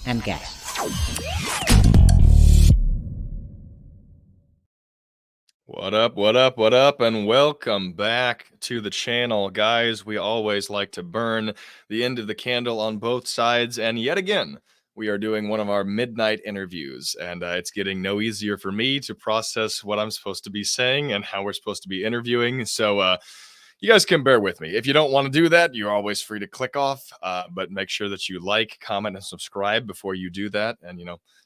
and guests. What up, what up, what up, and welcome back to the channel. Guys, we always like to burn the end of the candle on both sides, and yet again, we are doing one of our midnight interviews, and it's getting no easier for me to process what I'm supposed to be saying and how we're supposed to be interviewing, so you guys can bear with me. If you don't want to do that, you're always free to click off, but make sure that you like, comment, and subscribe before you do that, and,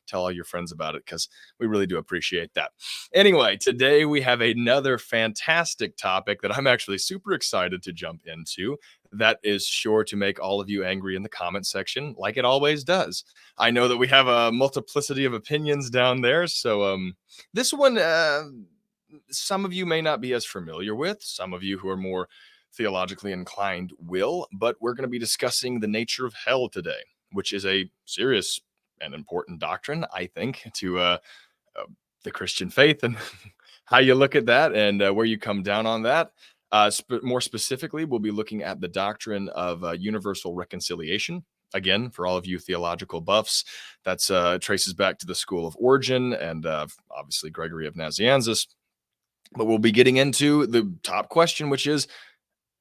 tell all your friends about it because we really do appreciate that. Anyway, today we have another fantastic topic that I'm actually super excited to jump into that is sure to make all of you angry in the comment section, like it always does. I know that we have a multiplicity of opinions down there, so this one, some of you may not be as familiar with, some of you who are more theologically inclined will, but we're going to be discussing the nature of hell today, which is a serious and important doctrine, I think, to the Christian faith and how you look at that and where you come down on that. More specifically, we'll be looking at the doctrine of universal reconciliation. Again, for all of you theological buffs, that's traces back to the school of Origen and obviously Gregory of Nazianzus. But we'll be getting into the top question, which is,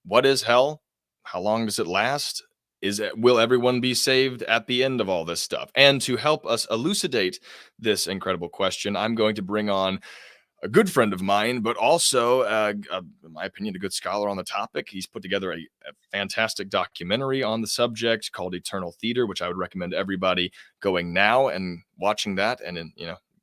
what is hell? How long does it last? Will everyone be saved at the end of all this stuff? And to help us elucidate this incredible question, I'm going to bring on a good friend of mine, but also, in my opinion, a good scholar on the topic. He's put together a fantastic documentary on the subject called Eternal Theater, which I would recommend everybody going now and watching that, and then,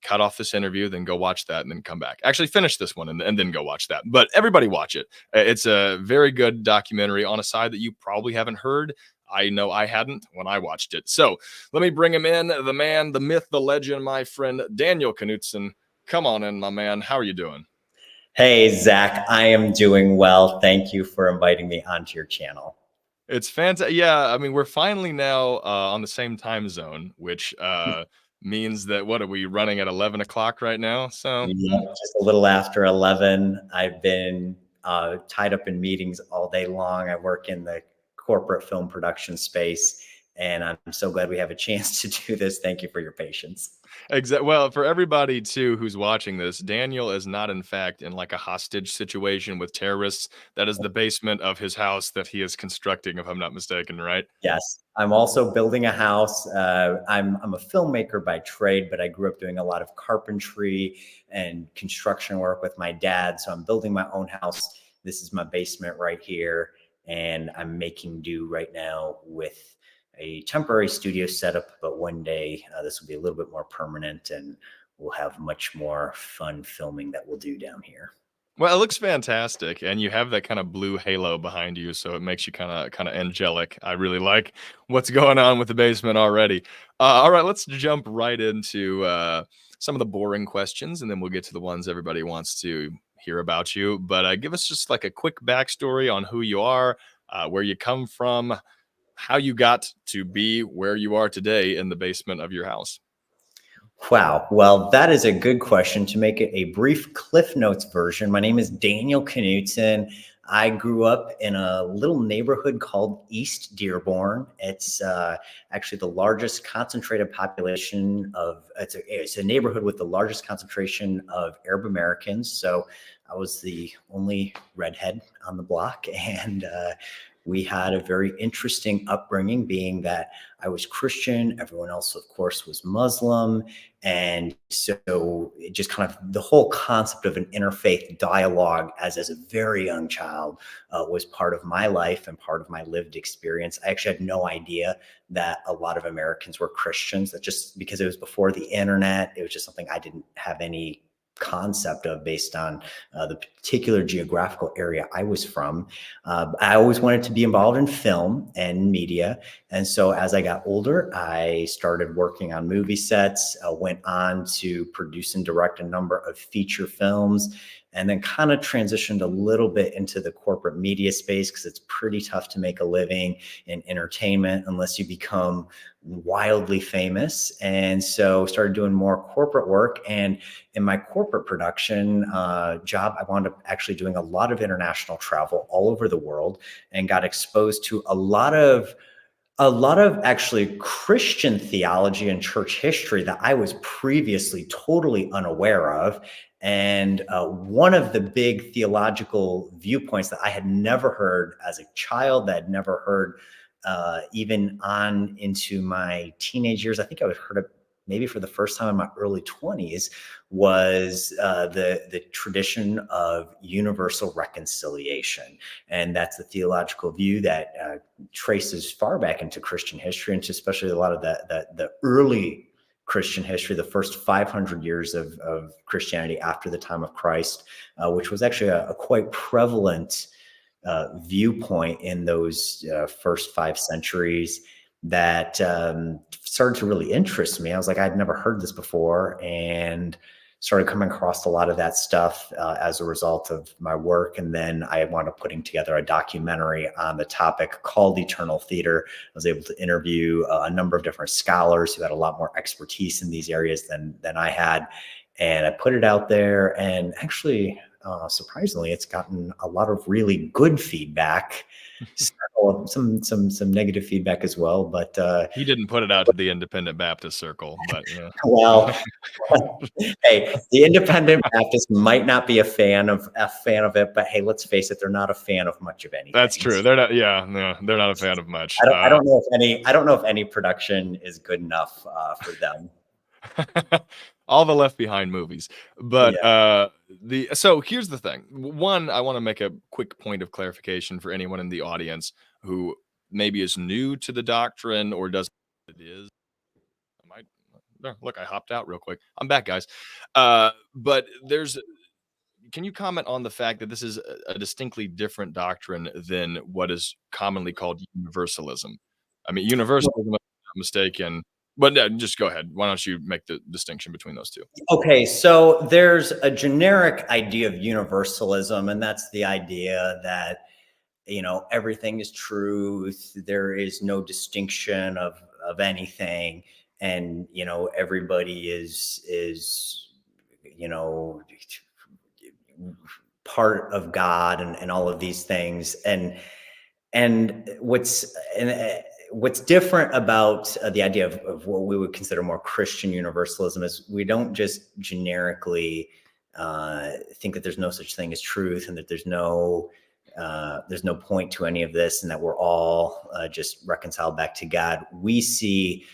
cut off this interview, then go watch that, and then come back. Actually, finish this one and then go watch that. But everybody watch it. It's a very good documentary on a side that you probably haven't heard. I know I hadn't when I watched it. So let me bring him in, the man, the myth, the legend, my friend, Daniel Knudsen. Come on in, my man. How are you doing? Hey, Zach, I am doing well. Thank you for inviting me onto your channel. It's fantastic. Yeah, I mean, we're finally now on the same time zone, which means that, what are we running at 11 o'clock right now? So yeah, just a little after 11. I've been tied up in meetings all day long. I work in the corporate film production space, and I'm so glad we have a chance to do this. Thank you for your patience. Exactly. Well, for everybody too who's watching this, Daniel is not in fact in like a hostage situation with terrorists. That is the basement of his house that he is constructing, if I'm not mistaken, right? Yes, I'm also building a house. I'm a filmmaker by trade, but I grew up doing a lot of carpentry and construction work with my dad. So I'm building my own house. This is my basement right here, and I'm making do right now with a temporary studio setup. But one day this will be a little bit more permanent, and we'll have much more fun filming that we'll do down here. Well, it looks fantastic, and you have that kind of blue halo behind you, so it makes you kind of angelic. I really like what's going on with the basement already. All right, let's jump right into some of the boring questions, and then we'll get to the ones everybody wants to hear about you. But give us just like a quick backstory on who you are, where you come from, how you got to be where you are today in the basement of your house. Wow. Well, that is a good question. To make it a brief Cliff Notes version, my name is Daniel Knudsen. I grew up in a little neighborhood called East Dearborn. It's actually the largest concentrated population of, it's a neighborhood with the largest concentration of Arab Americans. So I was the only redhead on the block, and we had a very interesting upbringing, being that I was Christian. Everyone else, of course, was Muslim. And so it just kind of the whole concept of an interfaith dialogue as a very young child was part of my life and part of my lived experience. I actually had no idea that a lot of Americans were Christians. That just because it was before the internet, it was just something I didn't have any concept of based on the particular geographical area I was from. I always wanted to be involved in film and media. And so as I got older, I started working on movie sets, went on to produce and direct a number of feature films, and then kind of transitioned a little bit into the corporate media space because it's pretty tough to make a living in entertainment unless you become wildly famous. And so started doing more corporate work. And in my corporate production job, I wound up actually doing a lot of international travel all over the world and got exposed to a lot of A lot of actually Christian theology and church history that I was previously totally unaware of. And one of the big theological viewpoints that I had never heard as a child, that I'd never heard even on into my teenage years. I think I would heard it maybe for the first time in my early 20s, was the tradition of universal reconciliation. And that's the theological view that traces far back into Christian history, and especially a lot of the early Christian history, the first 500 years of Christianity after the time of Christ, which was actually a quite prevalent viewpoint in those first 5 centuries that started to really interest me. I was like, I'd never heard this before, and started coming across a lot of that stuff as a result of my work. And then I wound up putting together a documentary on the topic called Eternal Theater. I was able to interview a number of different scholars who had a lot more expertise in these areas than I had. And I put it out there, and actually, surprisingly, it's gotten a lot of really good feedback. Some negative feedback as well, but He didn't put it out to the Independent Baptist circle, but yeah. Well, hey, the Independent Baptist might not be a fan of it, but hey, let's face it, they're not a fan of much of anything. That's true. They're not. Yeah, no, they're not a fan of much. I don't know if any production is good enough for them. All the Left Behind movies. But so here's the thing. One, I want to make a quick point of clarification for anyone in the audience who maybe is new to the doctrine or doesn't know what it is. Look, I hopped out real quick. I'm back, guys. But can you comment on the fact that this is a distinctly different doctrine than what is commonly called universalism? I mean, universalism, if I'm not mistaken. But just go ahead. Why don't you make the distinction between those two? Okay, so there's a generic idea of universalism, and that's the idea that, you know, everything is truth. There is no distinction of anything, and you know, everybody is you know, part of God, and all of these things. And what's different about the idea of what we would consider more Christian universalism is we don't just generically think that there's no such thing as truth, and that there's no point to any of this, and that we're all just reconciled back to God. We see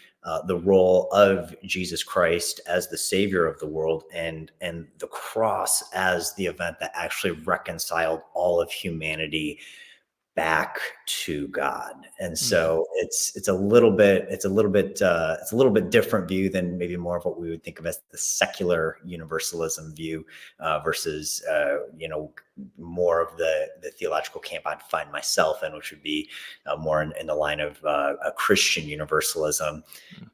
the role of Jesus Christ as the Savior of the world, and the cross as the event that actually reconciled all of humanity back to God. And so it's a little bit different view than maybe more of what we would think of as the secular universalism view versus you know, more of the theological camp I'd find myself in, which would be more in the line of a Christian universalism.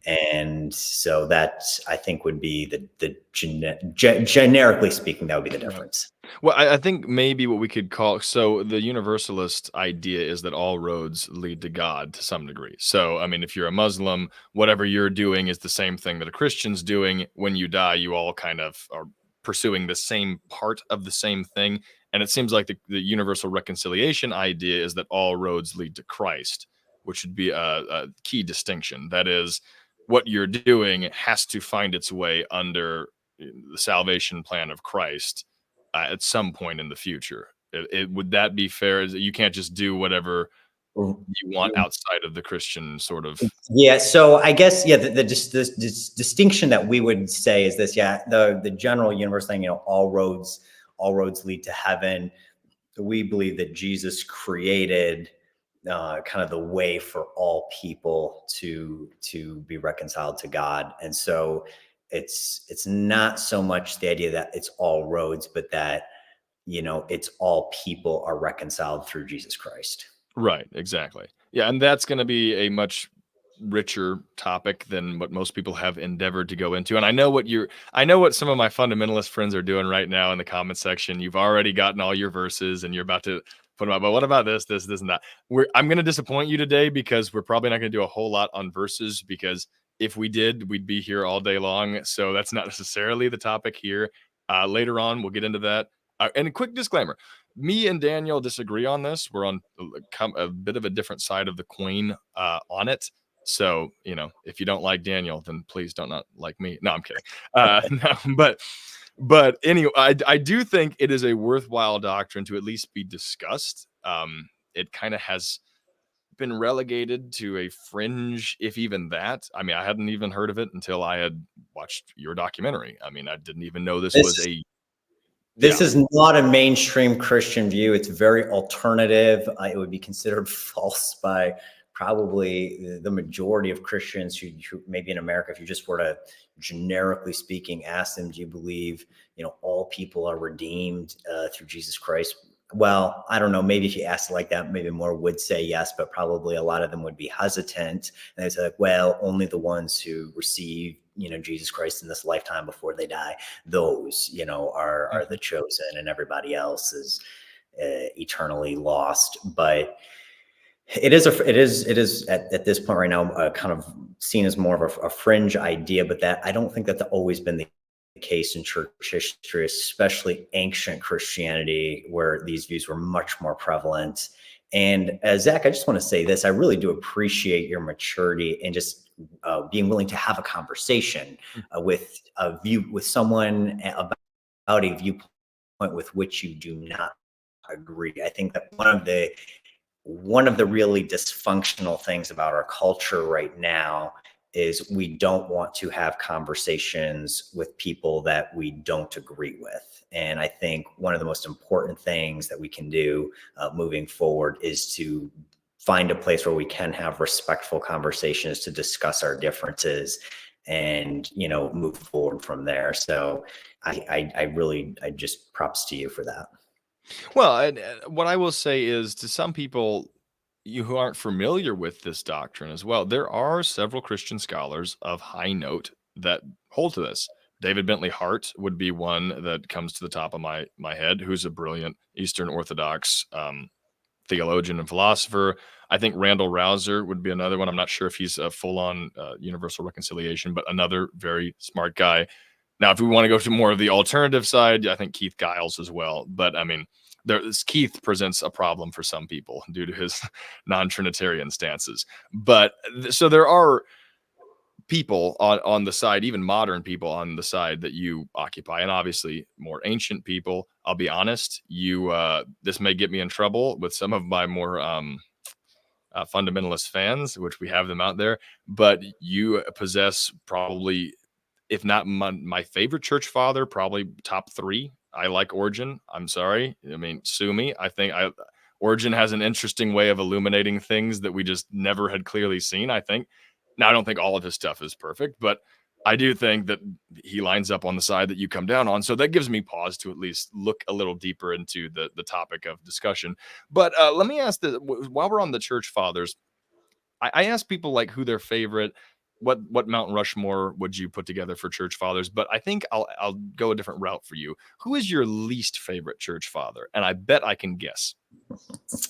And so that, I think, would be the generically speaking, that would be the difference. Well, I think maybe what we could call, so the universalist idea is that all roads lead to God to some degree. So, I mean, if you're a Muslim, whatever you're doing is the same thing that a Christian's doing. When you die, you all kind of are pursuing the same part of the same thing. And it seems like the universal reconciliation idea is that all roads lead to Christ, which would be a key distinction. That is, what you're doing has to find its way under the salvation plan of Christ at some point in the future. Would that be fair? You can't just do whatever you want outside of the Christian sort of. Yeah. So I guess, yeah, the distinction that we would say is this. Yeah, the general universe thing, you know, all roads lead to heaven. We believe that Jesus created kind of the way for all people to be reconciled to God. And so it's not so much the idea that it's all roads, but that, you know, it's all people are reconciled through Jesus Christ. Right, exactly. Yeah, and that's going to be a much richer topic than what most people have endeavored to go into. And I know what some of my fundamentalist friends are doing right now in the comment section. You've already gotten all your verses and you're about to put them out. But what about this, and that? I'm going to disappoint you today, because we're probably not going to do a whole lot on verses, because if we did, we'd be here all day long. So that's not necessarily the topic here. Later on, we'll get into that. And a quick disclaimer. Me and Daniel disagree on this. We're on a bit of a different side of the coin on it. So, if you don't like Daniel, then please don't not like me. No, I'm kidding. No, but anyway, I do think it is a worthwhile doctrine to at least be discussed. It kind of has been relegated to a fringe, if even that. I mean, I hadn't even heard of it until I had watched your documentary. I mean, I didn't even know this was a This is not a mainstream Christian view. It's very alternative. It would be considered false by probably the majority of Christians who maybe in America, if you just were to generically speaking, ask them, do you believe, all people are redeemed through Jesus Christ? Well, I don't know. Maybe if you asked it like that, maybe more would say yes, but probably a lot of them would be hesitant. And they'd say, like, well, only the ones who receive, Jesus Christ in this lifetime before they die, those, are the chosen, and everybody else is eternally lost. But it is at this point right now kind of seen as more of a fringe idea, but that I don't think that's always been the case in church history, especially ancient Christianity, where these views were much more prevalent. And Zach, I just want to say this: I really do appreciate your maturity and just being willing to have a conversation with someone about a viewpoint with which you do not agree. I think that one of the really dysfunctional things about our culture right now is we don't want to have conversations with people that we don't agree with. And I think one of the most important things that we can do moving forward is to find a place where we can have respectful conversations to discuss our differences and, move forward from there. So I just props to you for that. Well, and what I will say is, to some people who aren't familiar with this doctrine as well, there are several Christian scholars of high note that hold to this. David Bentley Hart would be one that comes to the top of my head, who's a brilliant Eastern Orthodox theologian and philosopher. I think Randall Rouser would be another one. I'm not sure if he's a full-on universal reconciliation, but another very smart guy. Now, if we want to go to more of the alternative side, I think Keith Giles as well. But I mean, Keith presents a problem for some people due to his non-Trinitarian stances. But so there are people on the side, even modern people on the side that you occupy, and obviously more ancient people. I'll be honest, this may get me in trouble with some of my more fundamentalist fans, which we have them out there, but you possess probably, if not my favorite church father, probably top 3. I like Origen. I'm sorry. I mean, sue me. I think Origen has an interesting way of illuminating things that we just never had clearly seen, I think. Now, I don't think all of his stuff is perfect, but I do think that he lines up on the side that you come down on. So that gives me pause to at least look a little deeper into the topic of discussion. But let me ask this, while we're on the church fathers, I ask people like who their favorite, what Mount Rushmore would you put together for church fathers? But I think I'll go a different route for you. Who is your least favorite church father? And I bet I can guess. Which is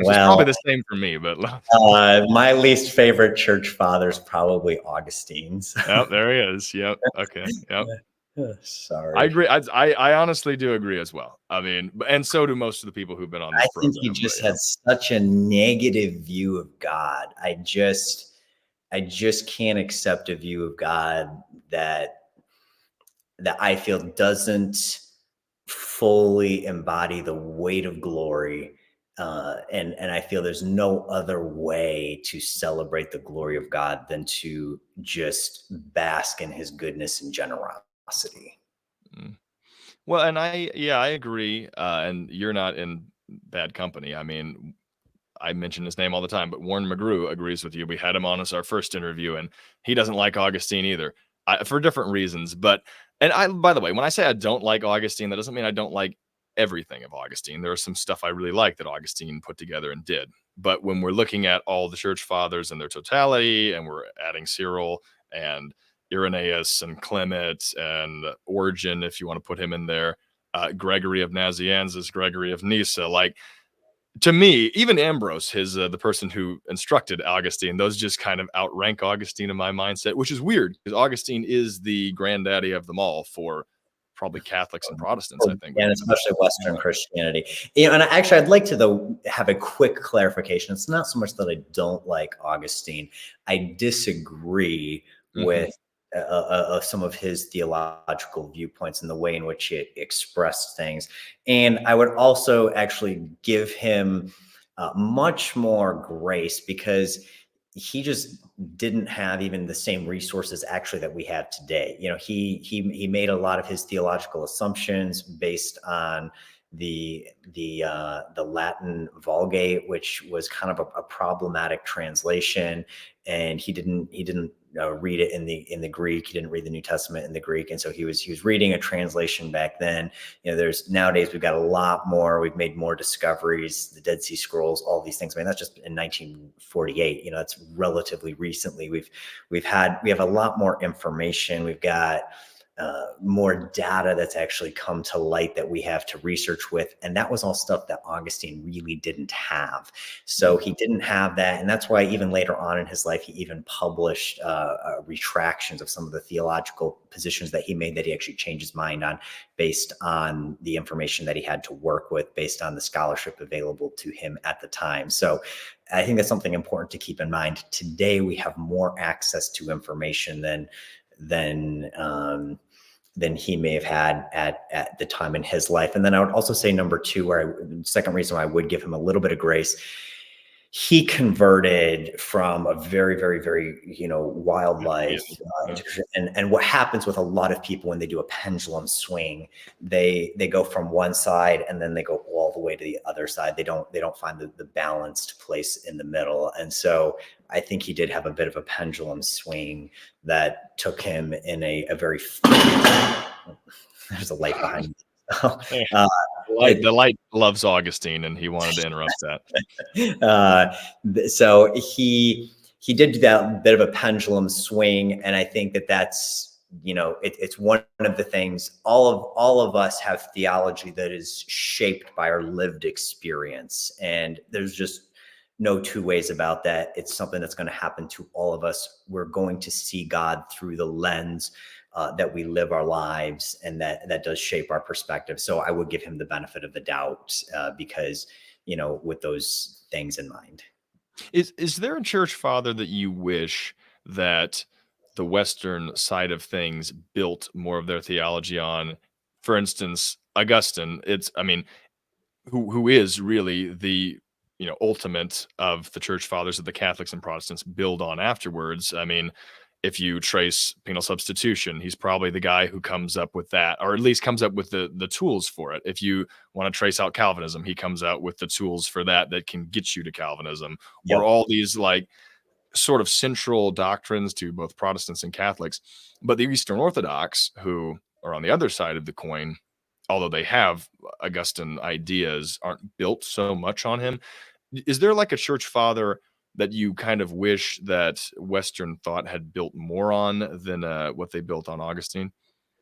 probably the same for me, but my least favorite church father is probably Augustine's. Oh, there he is. Yep. Okay. Yep. Sorry. I agree. I honestly do agree as well. I mean, and so do most of the people who've been on this program. I think he just had such a negative view of God. I just can't accept a view of God that I feel doesn't fully embody the weight of glory. And I feel there's no other way to celebrate the glory of God than to just bask in his goodness and generosity. Well, and I agree. And you're not in bad company. I mean, I mention his name all the time, but Warren McGrew agrees with you. We had him on as our first interview, and he doesn't like Augustine either, for different reasons. But, by the way, when I say I don't like Augustine, that doesn't mean I don't like everything of Augustine. There was some stuff I really like that Augustine put together and did. But when we're looking at all the church fathers and their totality, and we're adding Cyril and Irenaeus and Clement and Origen, if you want to put him in there, Gregory of Nazianzus, Gregory of Nyssa, like, to me, even Ambrose, the person who instructed Augustine, those just kind of outrank Augustine in my mindset, which is weird because Augustine is the granddaddy of them all for probably Catholics and Protestants, I think. And especially Western Christianity. And actually, I'd like to, though, have a quick clarification. It's not so much that I don't like Augustine. I disagree with some of his theological viewpoints and the way in which he expressed things. And I would also actually give him much more grace, because he just didn't have even the same resources actually that we have today. He made a lot of his theological assumptions based on the Latin Vulgate, which was kind of a problematic translation, and he didn't read it in the Greek. He didn't read the New Testament in the Greek, and so he was reading a translation back then. There's nowadays we've got a lot more. We've made more discoveries, the Dead Sea Scrolls, all these things. I mean, that's just in 1948. That's relatively recently. We have a lot more information. We've got more data that's actually come to light that we have to research with. And that was all stuff that Augustine really didn't have. So he didn't have that. And that's why even later on in his life, he even published retractions of some of the theological positions that he made, that he actually changed his mind on based on the information that he had to work with, based on the scholarship available to him at the time. So I think that's something important to keep in mind. Today, we have more access to information than he may have had at the time in his life. And then I would also say number two, second reason why I would give him a little bit of grace, he converted from a very, very, very, wild life. And what happens with a lot of people when they do a pendulum swing, they go from one side and then they go all the way to the other side. They don't find the balanced place in the middle. And so I think he did have a bit of a pendulum swing that took him in a very, there's a light behind me. The light loves Augustine, and he wanted to interrupt that. So he did do that bit of a pendulum swing, and I think that's it's one of the things. All of us have theology that is shaped by our lived experience, and there's just no two ways about that. It's something that's going to happen to all of us. We're going to see God through the lens that we live our lives, and that does shape our perspective. So I would give him the benefit of the doubt because, with those things in mind. Is there a church father that you wish that the Western side of things built more of their theology on? For instance, Augustine, who is really the ultimate of the church fathers that the Catholics and Protestants build on afterwards. I mean, if you trace penal substitution, he's probably the guy who comes up with that, or at least comes up with the tools for it. If you want to trace out Calvinism, he comes out with the tools for that can get you to Calvinism. Yep. Or all these sort of central doctrines to both Protestants and Catholics. But the Eastern Orthodox, who are on the other side of the coin, although they have Augustine ideas, aren't built so much on him. Is there a church father that you kind of wish that Western thought had built more on than what they built on Augustine?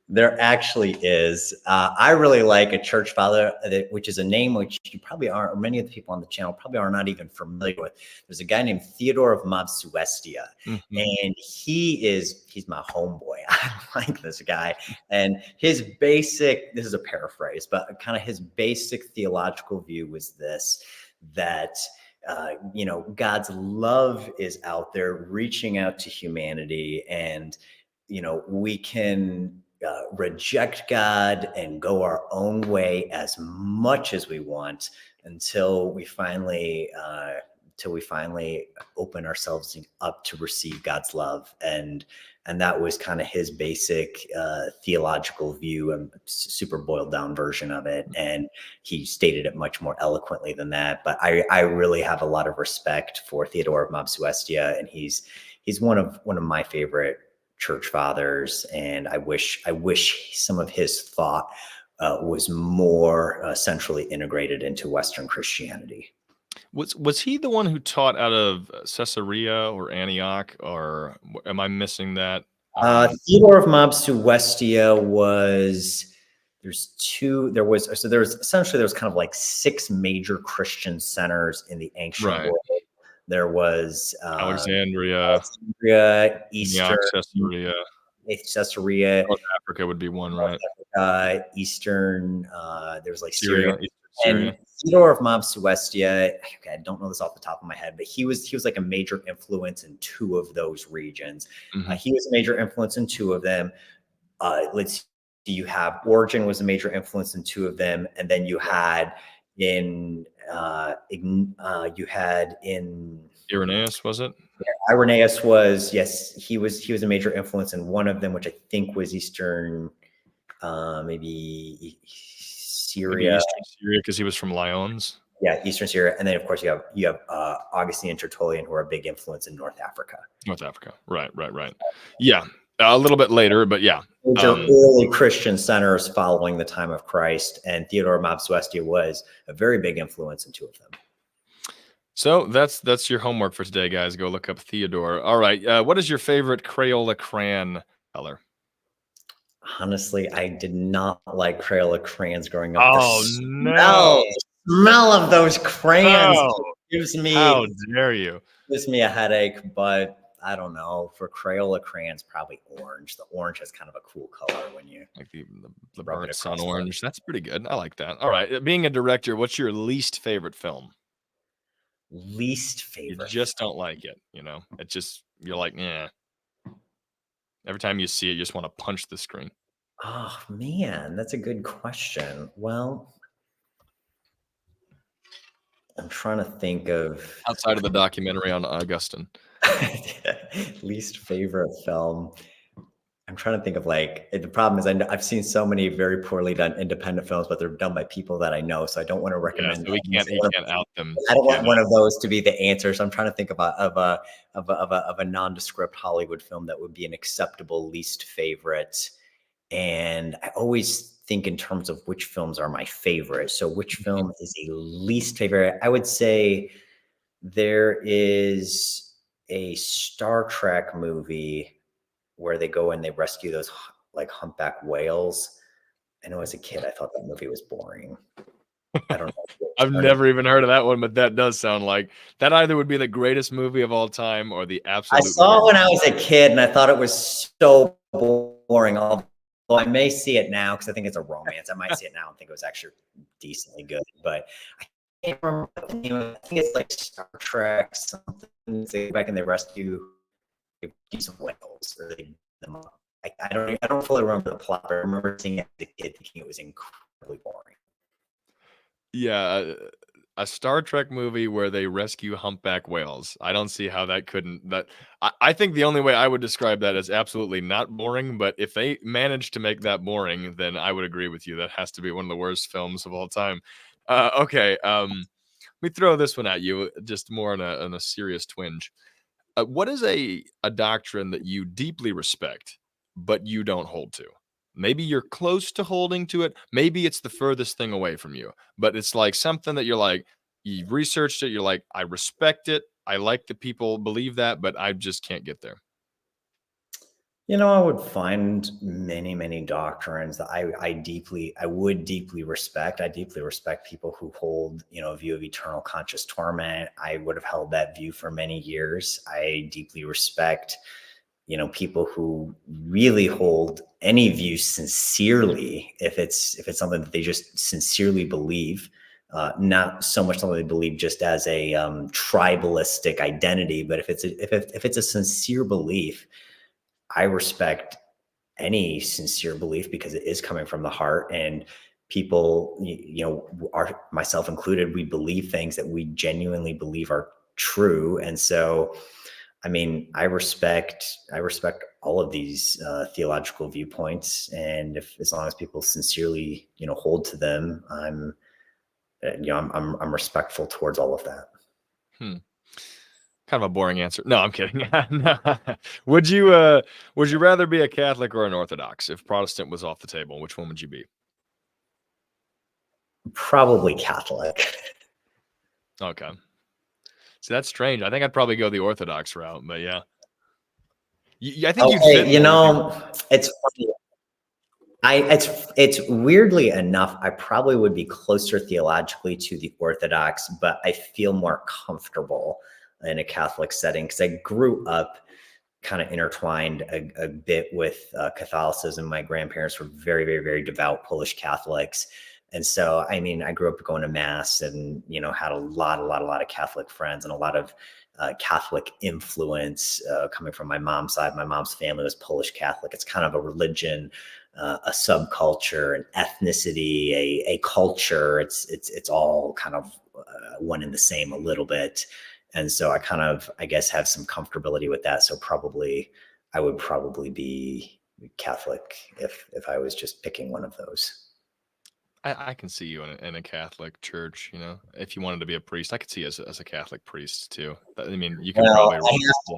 There actually is. I really like a church father, which is a name which you probably aren't, or many of the people on the channel probably are not even familiar with. There's a guy named Theodore of Midas, and he's my homeboy. I like this guy. And this is a paraphrase, but kind of his basic theological view was this, that God's love is out there reaching out to humanity, and we can reject God and go our own way as much as we want until we finally open ourselves up to receive God's love. And that was kind of his basic theological view, and super boiled down version of it. And he stated it much more eloquently than that. But I really have a lot of respect for Theodore of Midas, and he's one of my favorite church fathers. And I wish some of his thought was more centrally integrated into Western Christianity. Was he the one who taught out of Caesarea or Antioch, or am I missing that? Theodore of Midas was, there was kind of 6 major Christian centers in the ancient world. There was Alexandria, Easter, Caesarea. Caesarea, North Africa would be one, North right? Africa, Eastern. There was like Syria. Syria, Eastern Syria. And Theodore of Midas, okay, I don't know this off the top of my head, but he was like a major influence in 2 of those regions. He was a major influence in 2 of them. Let's see, you have Origen was a major influence in 2 of them, and then you had in Irenaeus, was it? Irenaeus was, yes, he was a major influence in one of them, which I think was Eastern, maybe Syria. Maybe Eastern Syria, because he was from Lyons. Yeah, Eastern Syria, and then of course you have Augustine and Tertullian, who are a big influence in North Africa. North Africa, right. Yeah, a little bit later, but yeah. Those are early Christian centers following the time of Christ, and Theodore of Midas was a very big influence in 2 of them. So that's your homework for today, guys. Go look up Theodore. All right, what is your favorite Crayola crayon color? Honestly, I did not like Crayola crayons growing up. Oh, no. Smell of those crayons gives me, how dare you? Gives me a headache, but I don't know. For Crayola crayons, probably orange. The orange has kind of a cool color when you like the burnt sun orange. That's pretty good. I like that. All right, being a director, what's your least favorite film? Least favorite. You just don't like it, you know? It just, you're like, yeah. Every time you see it, you just want to punch the screen. Oh, man, that's a good question. Well, I'm trying to think of... Outside of the documentary on Augustine. Least favorite film. I'm trying to think of, like, the problem is I've seen so many very poorly done independent films, but they're done by people that I know, so I don't want to recommend. Yeah, so you can't out them. I don't want one of those to be the answer. So I'm trying to think of a nondescript Hollywood film that would be an acceptable least favorite. And I always think in terms of which films are my favorite. So which film is a least favorite? I would say there is a Star Trek movie where they go and they rescue those like humpback whales. I know as a kid, I thought that movie was boring. I don't know. I've never even heard of that one, but that does sound like that either would be the greatest movie of all time or the absolute. I saw it when I was a kid and I thought it was so boring. Although I may see it now because I think it's a romance. I might see it now and think it was actually decently good, but I can't remember what the name of it. I think it's like Star Trek something. They go back and they rescue some whales, or they them up. I don't fully remember the plot, but I remember seeing it as a kid thinking it was incredibly boring. Yeah, a Star Trek movie where they rescue humpback whales. I don't see how that couldn't. I think the only way I would describe that is absolutely not boring. But if they managed to make that boring, then I would agree with you. That has to be one of the worst films of all time. Okay, let me throw this one at you, just more in a serious twinge. What is a doctrine that you deeply respect, but you don't hold to? Maybe you're close to holding to it. Maybe it's the furthest thing away from you, but it's like something that you're like, you've researched it. You're like, I respect it. I like that people believe that, but I just can't get there. You know, I would find many doctrines that I would deeply respect. I deeply respect people who hold, a view of eternal conscious torment. I would have held that view for many years. I deeply respect, people who really hold any view sincerely, if it's something that they just sincerely believe, not so much something they believe just as a tribalistic identity, but if it's a sincere belief, I respect any sincere belief because it is coming from the heart, and people, are, myself included, we believe things that we genuinely believe are true. And so, I mean, I respect all of these theological viewpoints, and as long as people sincerely, hold to them, I'm respectful towards all of that. Kind of a boring answer. No, I'm kidding. No. Would you rather be a Catholic or an Orthodox if Protestant was off the table? Which one would you be? Probably Catholic. Okay. See, that's strange. I think I'd probably go the Orthodox route, but yeah. I think it's funny. It's weirdly enough, I probably would be closer theologically to the Orthodox, but I feel more comfortable in a Catholic setting because I grew up kind of intertwined a bit with Catholicism. My grandparents were very, very, very devout Polish Catholics. And so, I mean, I grew up going to mass and, had a lot of Catholic friends and a lot of Catholic influence coming from my mom's side. My mom's family was Polish Catholic. It's kind of a religion, a subculture, an ethnicity, a culture. It's all kind of one and the same a little bit. And so I guess, have some comfortability with that. So I would probably be Catholic if I was just picking one of those. I can see you in a Catholic church, if you wanted to be a priest. I could see you as a Catholic priest too. I mean, you can probably.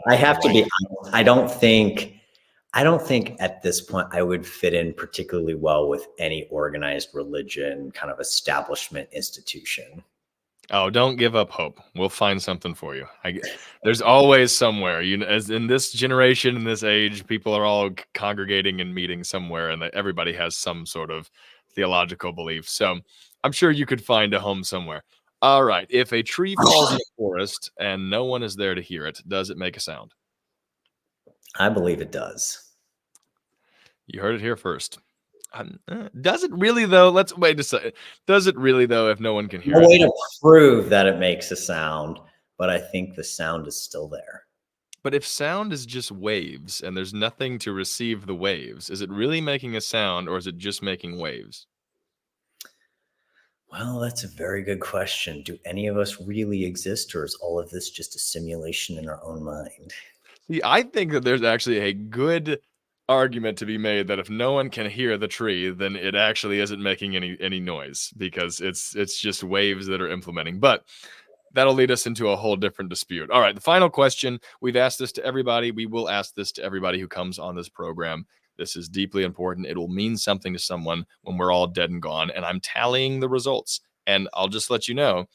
I have to be honest. I don't think at this point I would fit in particularly well with any organized religion, kind of establishment institution. Oh, don't give up hope. We'll find something for you. There's always somewhere. As in this generation, in this age, people are all congregating and meeting somewhere, and everybody has some sort of theological belief. So I'm sure you could find a home somewhere. All right. If a tree falls in a forest and no one is there to hear it, does it make a sound? I believe it does. You heard it here first. Does it really, though? Let's wait a second. Does it really, though, if no one can hear it? No way to prove that it makes a sound, but I think the sound is still there. But if sound is just waves and there's nothing to receive the waves, is it really making a sound or is it just making waves? Well, that's a very good question. Do any of us really exist, or is all of this just a simulation in our own mind? See, I think that there's actually a good argument to be made that if no one can hear the tree, then it actually isn't making any noise because it's just waves that are implementing. But that'll lead us into a whole different dispute. All right, the final question. We've asked this to everybody. We will ask this to everybody who comes on this program. This is deeply important. It will mean something to someone when we're all dead and gone. And I'm tallying the results. And I'll just let you know,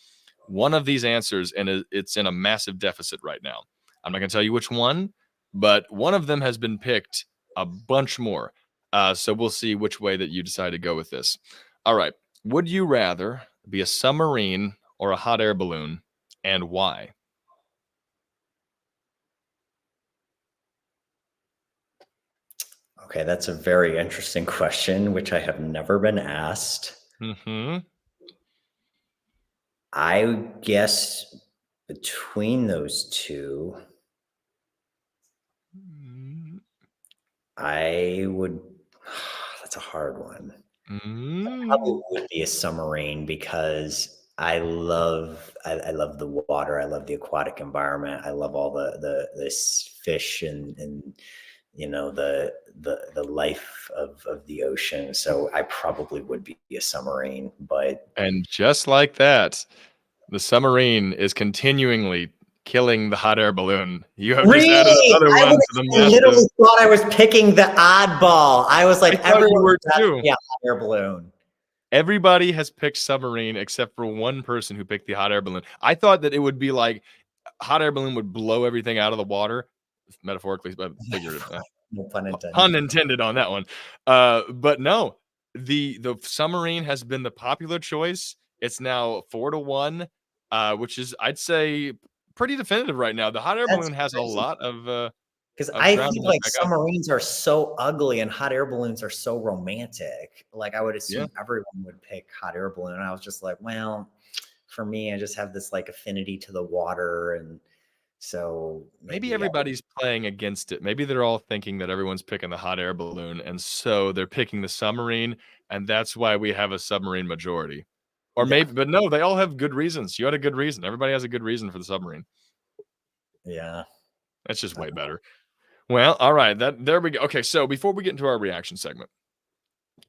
one of these answers, and it's in a massive deficit right now. I'm not going to tell you which one, but one of them has been picked a bunch more. So we'll see which way that you decide to go with this. All right. Would you rather be a submarine or a hot air balloon, and why? Okay, that's a very interesting question, which I have never been asked. I guess between those two, I would. That's a hard one. I probably would be a submarine because I love the water. I love the aquatic environment. I love all the fish and the life of the ocean. So I probably would be a submarine. And just like that, the submarine is continually killing the hot air balloon. You have just added another one to the massive. I literally thought I was picking the oddball. I was like, everyone were too. Yeah, hot air balloon. Everybody has picked submarine except for one person who picked the hot air balloon. I thought that it would be like hot air balloon would blow everything out of the water, metaphorically, but figuratively. No pun intended. Pun intended on that one. But no, the submarine has been the popular choice. It's now 4-1, which is, I'd say, pretty definitive right now. The hot air balloon has a lot of because I feel like submarines are so ugly and hot air balloons are so romantic. Like I would assume everyone would pick hot air balloon. And I was just like, well, for me, I just have this like affinity to the water, and so maybe everybody's playing against it. Maybe they're all thinking that everyone's picking the hot air balloon, and so they're picking the submarine, and that's why we have a submarine majority. Or maybe, but no, they all have good reasons. You had a good reason. Everybody has a good reason for the submarine. Yeah. That's just way better. Well, all right. There we go. Okay, so before we get into our reaction segment,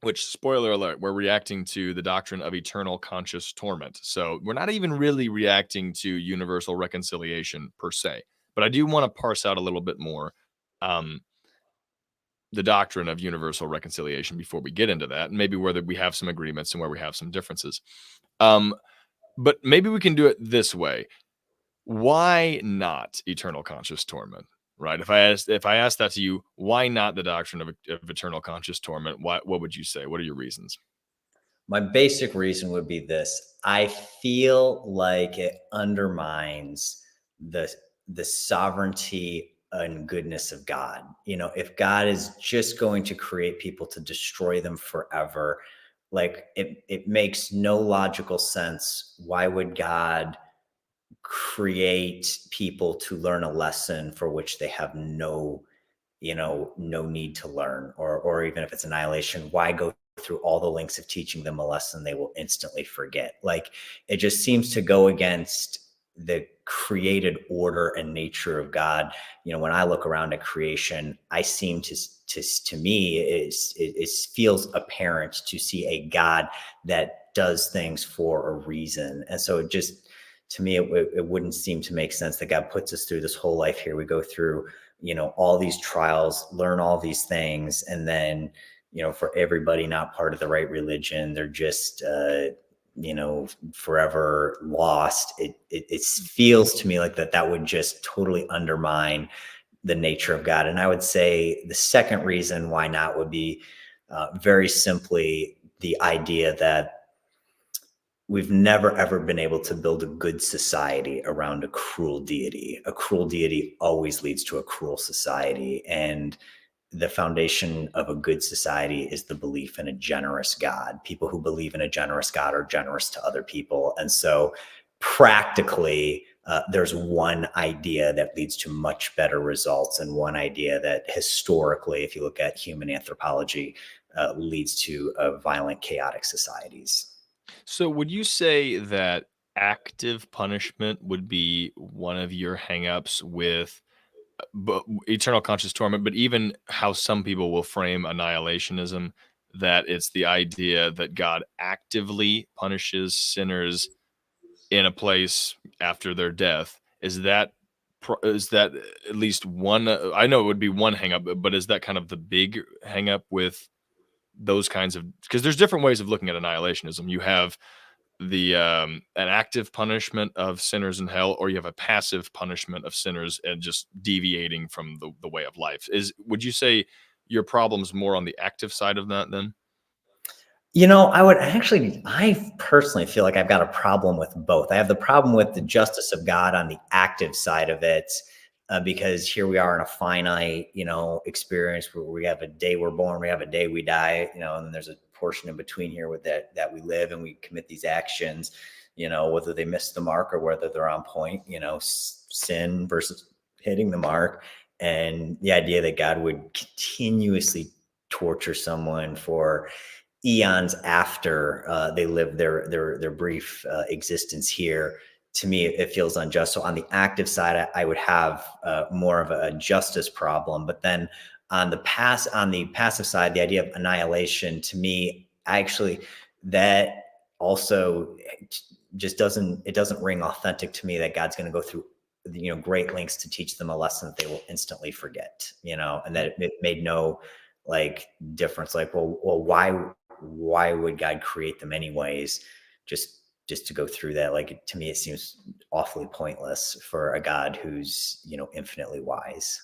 which, spoiler alert, we're reacting to the doctrine of eternal conscious torment. So we're not even really reacting to universal reconciliation per se, but I do want to parse out a little bit more the doctrine of universal reconciliation before we get into that, and maybe where we have some agreements and where we have some differences. But maybe we can do it this way. Why not eternal conscious torment? Right? If I asked that to you, why not the doctrine of eternal conscious torment? What would you say? What are your reasons? My basic reason would be this. I feel like it undermines the sovereignty and goodness of God. If God is just going to create people to destroy them forever, like it makes no logical sense. Why would God create people to learn a lesson for which they have no need to learn? Or even if it's annihilation, why go through all the lengths of teaching them a lesson they will instantly forget? Like, it just seems to go against the created order and nature of God. When I look around at creation, I seem to me, it feels apparent to see a God that does things for a reason. And so to me, it wouldn't seem to make sense that God puts us through this whole life here. We go through all these trials, learn all these things, and then for everybody not part of the right religion, they're just forever lost. It feels to me like that would just totally undermine the nature of God. And I would say the second reason why not would be very simply the idea that we've never, ever been able to build a good society around a cruel deity. A cruel deity always leads to a cruel society. And the foundation of a good society is the belief in a generous God. People who believe in a generous God are generous to other people. And so practically, there's one idea that leads to much better results, and one idea that historically, if you look at human anthropology, leads to violent, chaotic societies. So would you say that active punishment would be one of your hangups with eternal conscious torment, but even how some people will frame annihilationism, that it's the idea that God actively punishes sinners in a place after their death? Is that at least one? I know it would be one hangup, but is that kind of the big hangup with those kinds of? Because there's different ways of looking at annihilationism. You have an active punishment of sinners in hell, or you have a passive punishment of sinners and just deviating from the way of life. Would you say your problem's more on the active side of that then? I personally feel like I've got a problem with both. I have the problem with the justice of God on the active side of it, because here we are in a finite, experience where we have a day we're born, we have a day we die, and then there's a portion in between here with that we live and we commit these actions, whether they miss the mark or whether they're on point, sin versus hitting the mark. And the idea that God would continuously torture someone for eons after they live their brief existence here, to me it feels unjust. So on the active side, I would have more of a justice problem. But then on the passive side, the idea of annihilation, to me, actually, that also just doesn't ring authentic to me, that God's going to go through great lengths to teach them a lesson that they will instantly forget, and that it made no like difference. Like, well, why would God create them anyways? Just to go through that, like, to me, it seems awfully pointless for a God who's, infinitely wise.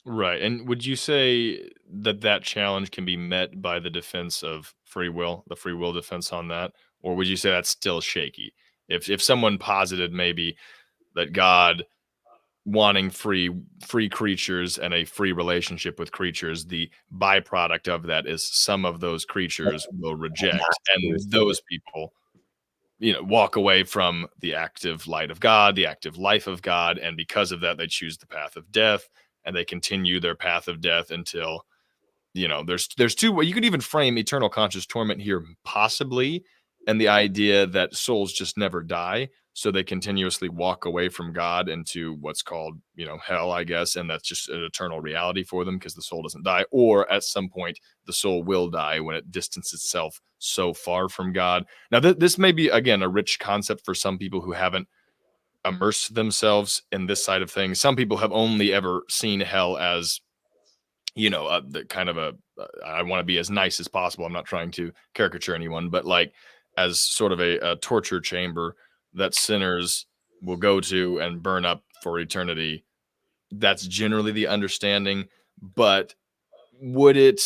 Right. And would you say that that challenge can be met by the defense of free will, the free will defense on that? Or would you say that's still shaky? If someone posited maybe that God wanting free creatures and a free relationship with creatures, the byproduct of that is some of those creatures will Not reject, and choose to. those people, walk away from the active light of God, the active life of God, and because of that, they choose the path of death, and they continue their path of death until there's two way you could even frame eternal conscious torment here, possibly, and the idea that souls just never die, so they continuously walk away from God into what's called, hell, I guess, and that's just an eternal reality for them because the soul doesn't die, or at some point the soul will die when it distances itself so far from God. Now, this may be again a rich concept for some people who haven't immersed themselves in this side of things. Some people have only ever seen hell as the kind of I want to be as nice as possible. I'm not trying to caricature anyone, but like as sort of a torture chamber that sinners will go to and burn up for eternity. That's generally the understanding. But would it,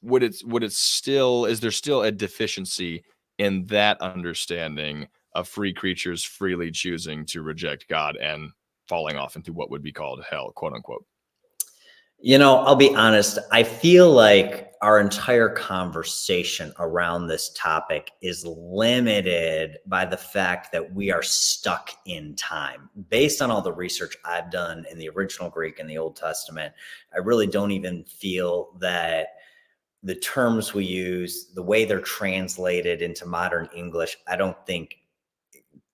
would it still, is there still a deficiency in that understanding of free creatures freely choosing to reject God and falling off into what would be called hell, quote unquote? I'll be honest. I feel like our entire conversation around this topic is limited by the fact that we are stuck in time. Based on all the research I've done in the original Greek and the Old Testament, I really don't even feel that the terms we use, the way they're translated into modern English, I don't think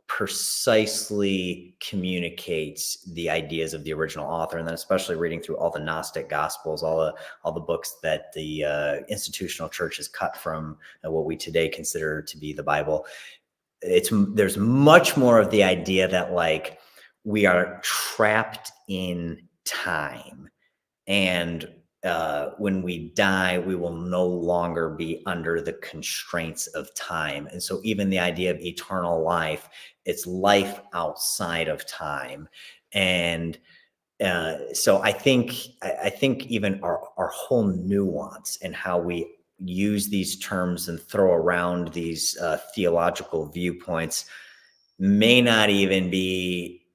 precisely communicates the ideas of the original author. And then especially reading through all the Gnostic Gospels, all the books that the institutional church has cut from what we today consider to be the Bible, there's much more of the idea that like we are trapped in time, and when we die, we will no longer be under the constraints of time. And so even the idea of eternal life, it's life outside of time. And so I think even our whole nuance and how we use these terms and throw around these theological viewpoints may not even be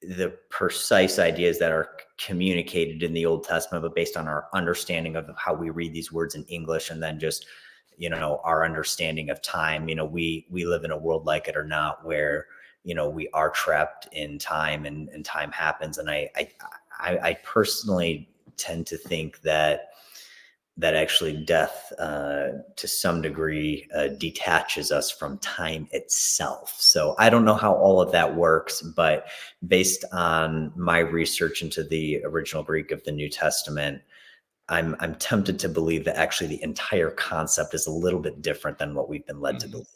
the precise ideas that are communicated in the Old Testament, but based on our understanding of how we read these words in English, and then just our understanding of time. We live in a world, like it or not, where we are trapped in time, and time happens. And I personally tend to think that actually death, to some degree, detaches us from time itself. So I don't know how all of that works, but based on my research into the original Greek of the New Testament, I'm tempted to believe that actually the entire concept is a little bit different than what we've been led to believe.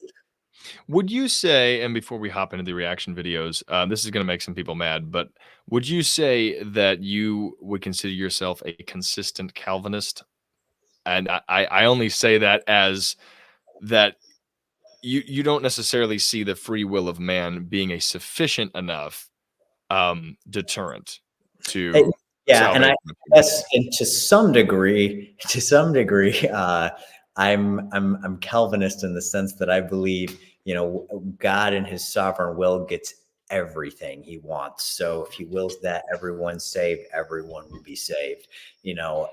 Would you say, and before we hop into the reaction videos, this is going to make some people mad, but would you say that you would consider yourself a consistent Calvinist? And I only say that as that you don't necessarily see the free will of man being a sufficient enough deterrent to Yeah, and salvation. guess to some degree, I'm Calvinist in the sense that I believe, God in his sovereign will gets everything he wants. So if he wills that everyone's saved, everyone will be saved.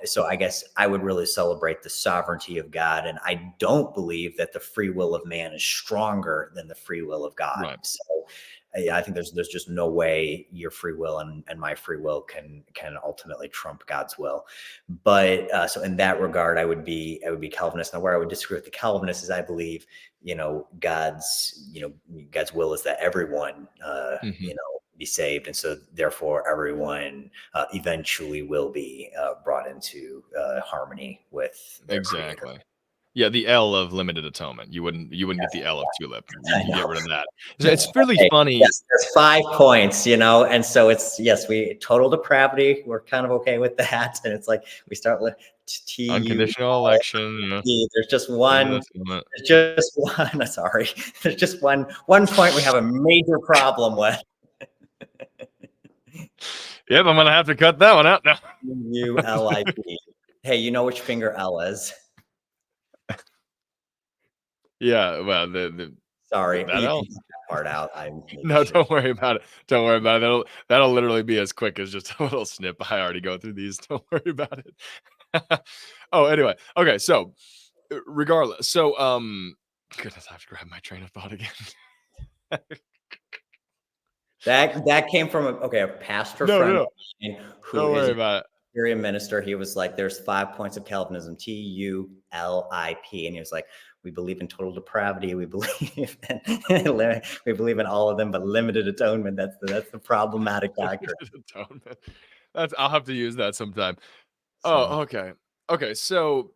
So I guess I would really celebrate the sovereignty of God. And I don't believe that the free will of man is stronger than the free will of God. Right. So I think there's just no way your free will and my free will can ultimately trump God's will. But so in that regard, I would be Calvinist. Now, where I would disagree with the Calvinists is I believe God's will is that everyone be saved, and so therefore everyone eventually will be brought into harmony with their Exactly. Creator. Yeah, the L of limited atonement. You wouldn't get the L of tulip. You get rid of that. So No. it's really Okay. funny. Yes, there's 5 points, and so it's we total depravity. We're kind of okay with that, and it's like we start with Unconditional election. There's just Limited one. atonement. There's just one. Sorry, there's just one point we have a major problem with. Yep, I'm gonna have to cut that one out now. ULIP. Hey, you know which finger L is? Yeah, well, the Sorry, that you L. can cut that part out. No, don't worry about it. Don't worry about it. That'll literally be as quick as just a little snip. I already go through these. Don't worry about it. Oh, anyway. Okay, so regardless. So goodness, I have to grab my train of thought again. That came from a pastor No, friend no. of mine who Don't is worry a about it. Presbyterian minister. He was like, "There's 5 points of Calvinism: TULIP," and he was like, "We believe in total depravity. We believe in all of them, but limited atonement. That's the problematic doctrine." Atonement. I'll have to use that sometime. So, Oh, okay. Okay, so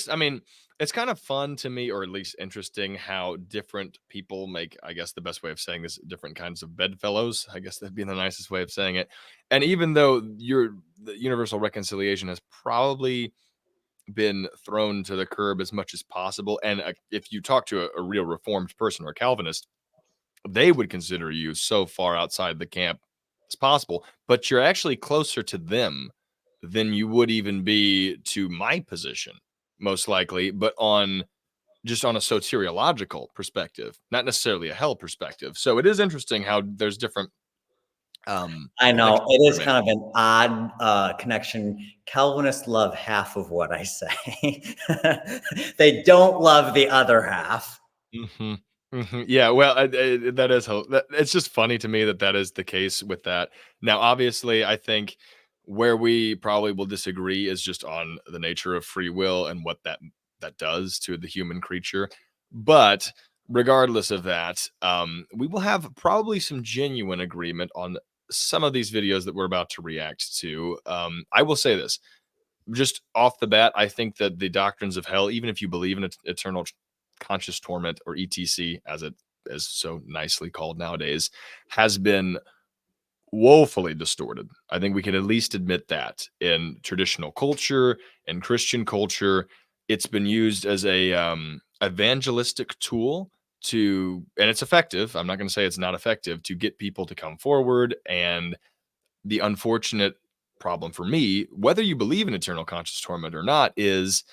I mean, it's kind of fun to me, or at least interesting, how different people make, I guess the best way of saying this, different kinds of bedfellows. I guess that'd be the nicest way of saying it. And even though the universal reconciliation has probably been thrown to the curb as much as possible, and if you talk to a real reformed person or Calvinist, they would consider you so far outside the camp as possible, but you're actually closer to them than you would even be to my position, most likely, but just on a soteriological perspective, not necessarily a hell perspective. So it is interesting how there's different I know connection it for is me. kind of an odd connection. Calvinists love half of what I say. They don't love the other half. Mhm. Mhm. Yeah, well, that is it's just funny to me that that is the case with that. Now, obviously, I think where we probably will disagree is just on the nature of free will and what that does to the human creature. But regardless of that, we will have probably some genuine agreement on some of these videos that we're about to react to. I will say this just off the bat, I think that the doctrines of hell, even if you believe in eternal conscious torment or ETC, as it is so nicely called nowadays, has been woefully distorted. I think we can at least admit that in traditional culture and Christian culture, it's been used as a evangelistic tool to, and it's effective. I'm not going to say it's not effective to get people to come forward. And the unfortunate problem for me, whether you believe in eternal conscious torment or not, is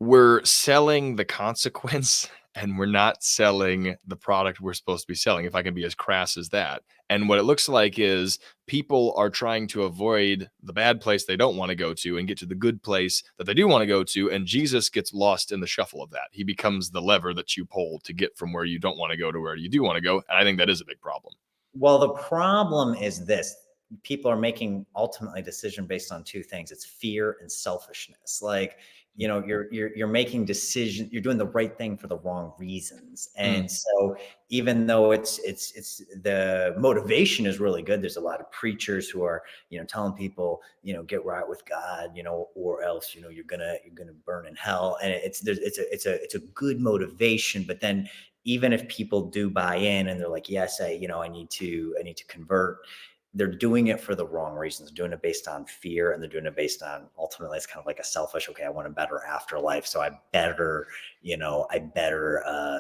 we're selling the consequence and we're not selling the product we're supposed to be selling, if I can be as crass as that. And what it looks like is people are trying to avoid the bad place they don't want to go to and get to the good place that they do want to go to. And Jesus gets lost in the shuffle of that. He becomes the lever that you pull to get from where you don't want to go to where you do want to go. And I think that is a big problem. Well, the problem is this: people are making ultimately a decision based on two things. It's fear and selfishness. Like, you're making decision, you're doing the right thing for the wrong reasons. Mm, And so even though it's the motivation is really good, there's a lot of preachers who are, telling people, get right with God, or else, you're gonna burn in hell. And it's a good motivation, but then even if people do buy in and they're like, yes, I need to convert, they're doing it for the wrong reasons. They're doing it based on fear, and they're doing it based on, ultimately, it's kind of like a selfish, okay, I want a better afterlife. So I better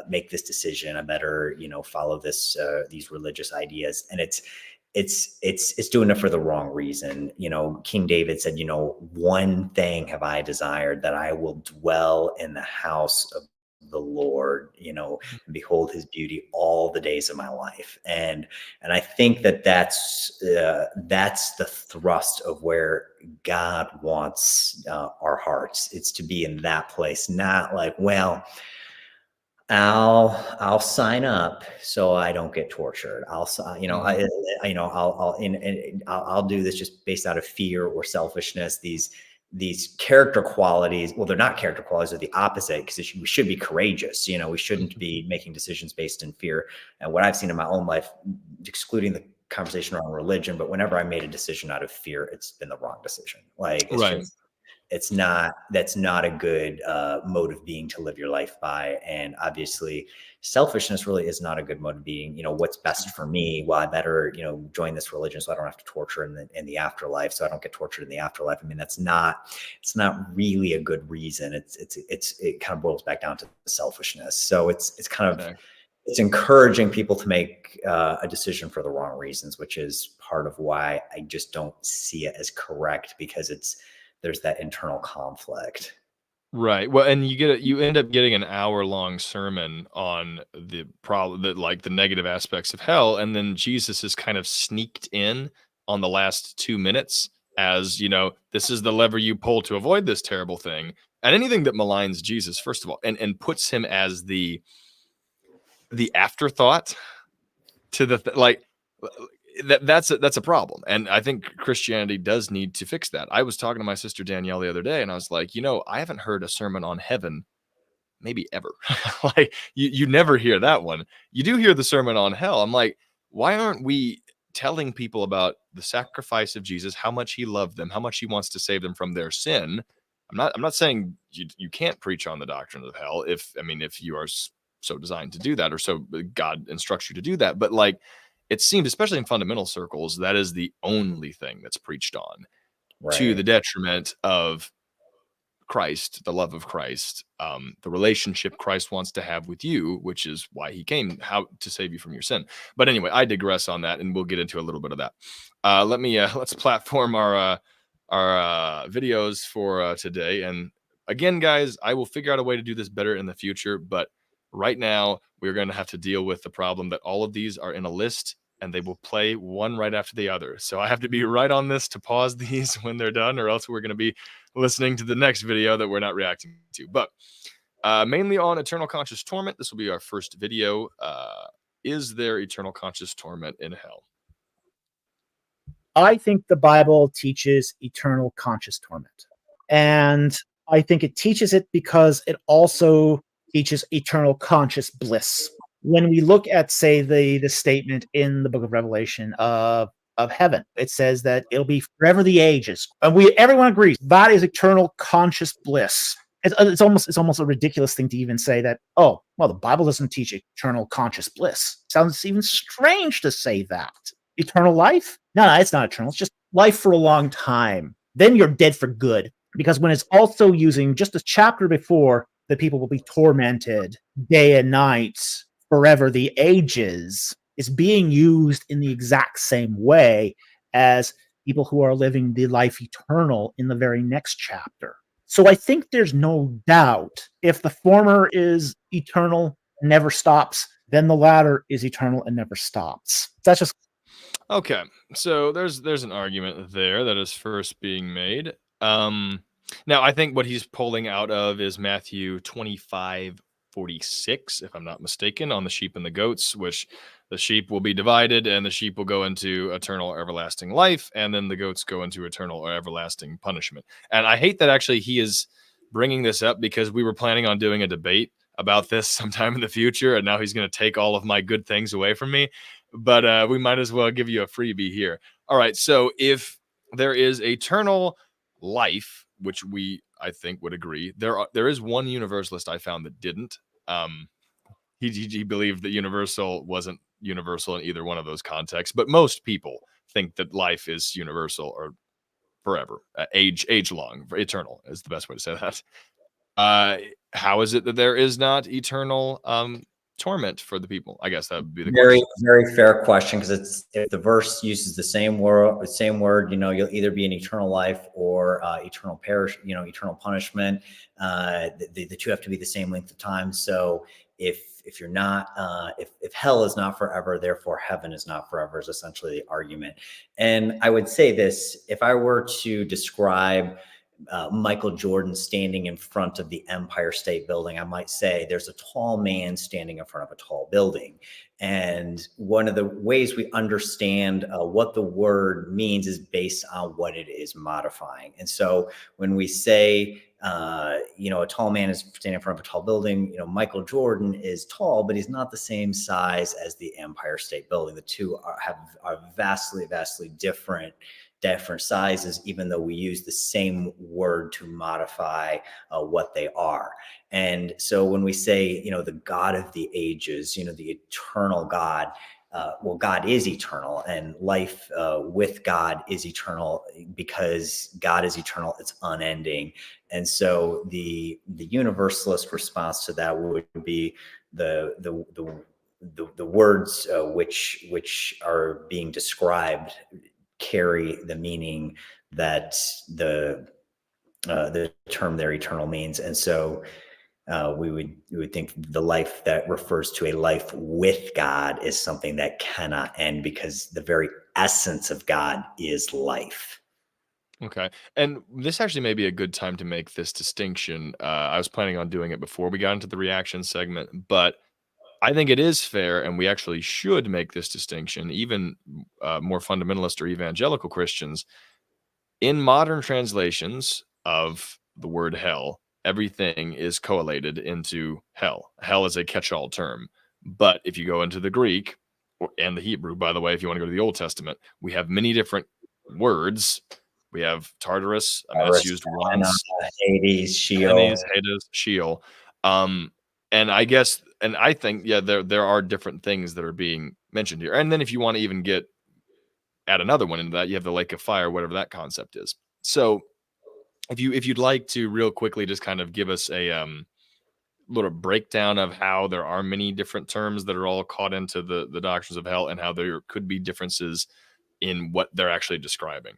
make this decision. I better, follow these religious ideas. And it's doing it for the wrong reason. King David said, one thing have I desired, that I will dwell in the house of the Lord, and behold his beauty all the days of my life. And I think that's the thrust of where God wants our hearts. It's to be in that place, not like, well, I'll sign up so I don't get tortured. mhm. I'll do this just based out of fear or selfishness. These character qualities, well, they're not character qualities, they're the opposite, because we should be courageous. We shouldn't be making decisions based in fear. And what I've seen in my own life, excluding the conversation around religion, but whenever I made a decision out of fear, it's been the wrong decision. Like, Right. that's not a good mode of being to live your life by. And obviously selfishness really is not a good mode of being. What's best for me? Well, I better, join this religion so I don't have to torture in the afterlife, so I don't get tortured in the afterlife. I mean, it's not really a good reason. It kind of boils back down to selfishness. So it's kind of, Exactly. it's encouraging people to make a decision for the wrong reasons, which is part of why I just don't see it as correct, because there's that internal conflict. Right. Well, and you end up getting an hour-long sermon on the problem that like the negative aspects of hell, and then Jesus is kind of sneaked in on the last 2 minutes as, this is the lever you pull to avoid this terrible thing. And anything that maligns Jesus, first of all, and puts him as the afterthought to like that's a problem. And I think Christianity does need to fix that. I was talking to my sister Danielle the other day, and I was like, I haven't heard a sermon on heaven maybe ever. Like you never hear that one. You do hear the sermon on hell. I'm like, why aren't we telling people about the sacrifice of Jesus, how much he loved them, how much he wants to save them from their sin? I'm not saying you can't preach on the doctrine of hell if you are so designed to do that, or so God instructs you to do that. But like it seems, especially in fundamental circles, that is the only thing that's preached on, to the Right. detriment of Christ, the love of Christ, the relationship Christ wants to have with you, which is why he came, how to save you from your sin. But anyway, I digress on that, and we'll get into a little bit of that. Let's platform our videos for today. And again, guys, I will figure out a way to do this better in the future. But right now, we're going to have to deal with the problem that all of these are in a list and they will play one right after the other. So I have to be right on this to pause these when they're done, or else we're going to be listening to the next video that we're not reacting to. But mainly on eternal conscious torment, this will be our first video. Is there eternal conscious torment in hell? I think the Bible teaches eternal conscious torment. And I think it teaches it because it also teaches eternal conscious bliss. When we look at, say, the statement in the book of Revelation of heaven, it says that it'll be forever the ages. And everyone agrees that is eternal conscious bliss. It's almost a ridiculous thing to even say that, oh, well, the Bible doesn't teach eternal conscious bliss. Sounds even strange to say that. Eternal life? No, it's not eternal. It's just life for a long time. Then you're dead for good. Because when it's also using just a chapter before, the people will be tormented day and night forever the ages, it's being used in the exact same way as people who are living the life eternal in the very next chapter. So I think there's no doubt if the former is eternal and never stops, then the latter is eternal and never stops. That's just okay. So there's an argument there that is first being made. Now I think what he's pulling out of is Matthew 25:46, if I'm not mistaken, on the sheep and the goats, which the sheep will be divided and the sheep will go into eternal or everlasting life, and then the goats go into eternal or everlasting punishment. And I hate that actually he is bringing this up, because we were planning on doing a debate about this sometime in the future, and now he's going to take all of my good things away from me. But we might as well give you a freebie here. All right, so if there is eternal life, which I think would agree, there is one universalist I found that didn't. He believed that universal wasn't universal in either one of those contexts, but most people think that life is universal or forever, age long, eternal is the best way to say that. How is it that there is not eternal torment for the people? I guess that would be the Very, question. very fair question, because if the verse uses the same word, you'll either be in eternal life or eternal eternal punishment. The two have to be the same length of time. So if you're not, if hell is not forever, therefore heaven is not forever, is essentially the argument. And I would say this: if I were to describe Michael Jordan standing in front of the Empire State Building, I might say there's a tall man standing in front of a tall building. And one of the ways we understand what the word means is based on what it is modifying. And so when we say, a tall man is standing in front of a tall building, Michael Jordan is tall, but he's not the same size as the Empire State Building. The two are vastly, vastly different sizes, even though we use the same word to modify what they are. And so when we say, the God of the ages, the eternal God, well, God is eternal, and life with God is eternal, because God is eternal. It's unending. And so the universalist response to that would be the words which are being described carry the meaning that the term there, eternal, means. And so we would think the life that refers to a life with God is something that cannot end, because the very essence of God is life. Okay. And this actually may be a good time to make this distinction. I was planning on doing it before we got into the reaction segment, but I think it is fair, and we actually should make this distinction. Even more fundamentalist or evangelical Christians, in modern translations of the word hell, everything is collated into hell. Hell is a catch-all term. But if you go into the Greek and the Hebrew, by the way, if you want to go to the Old Testament, we have many different words. We have Tartarus. I mean, that's used once. Hades, Sheol. Hades, Sheol. And I guess, and I think, yeah, there are different things that are being mentioned here. And then if you want to even add another one into that, you have the lake of fire, whatever that concept is. So if you'd like to real quickly just kind of give us a little breakdown of how there are many different terms that are all caught into the doctrines of hell, and how there could be differences in what they're actually describing.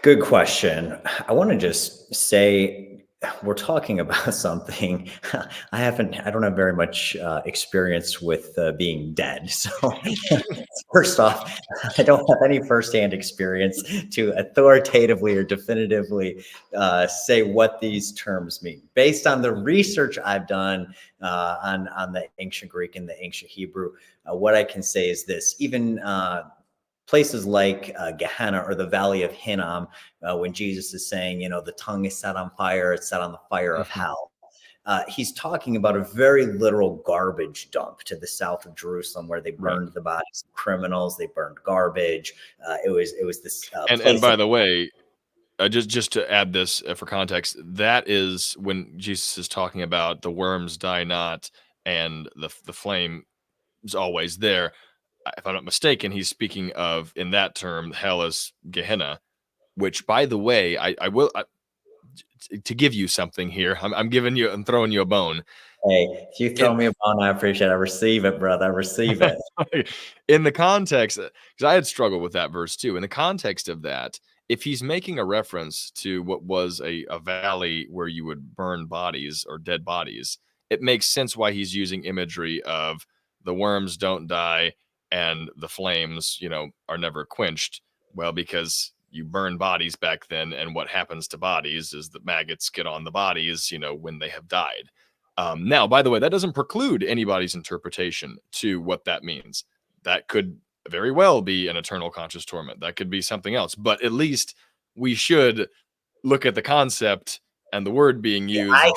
Good question. I want to just say, we're talking about something. I don't have very much experience with being dead. So first off, I don't have any firsthand experience to authoritatively or definitively say what these terms mean. Based on the research I've done on the ancient Greek and the ancient Hebrew, what I can say is this: even places like Gehenna or the Valley of Hinnom, when Jesus is saying, the tongue is set on fire, it's set on the fire of hell. He's talking about a very literal garbage dump to the south of Jerusalem, where they burned the bodies of criminals, they burned garbage. It was this and by the way, just to add this for context, that is when Jesus is talking about the worms die not and the flame is always there. If I'm not mistaken, he's speaking of, in that term, hell is Gehenna, which, by the way, to give you something here, I'm throwing you a bone. Hey, if you throw me a bone, I appreciate it. I receive it, brother. I receive it. In the context, because I had struggled with that verse too. In the context of that, if he's making a reference to what was a valley where you would burn bodies or dead bodies, it makes sense why he's using imagery of the worms don't die and the flames, are never quenched. Well, because you burn bodies back then, and what happens to bodies is the maggots get on the bodies, when they have died. Now, by the way, that doesn't preclude anybody's interpretation to what that means. That could very well be an eternal conscious torment. That could be something else. But at least we should look at the concept and the word being used. I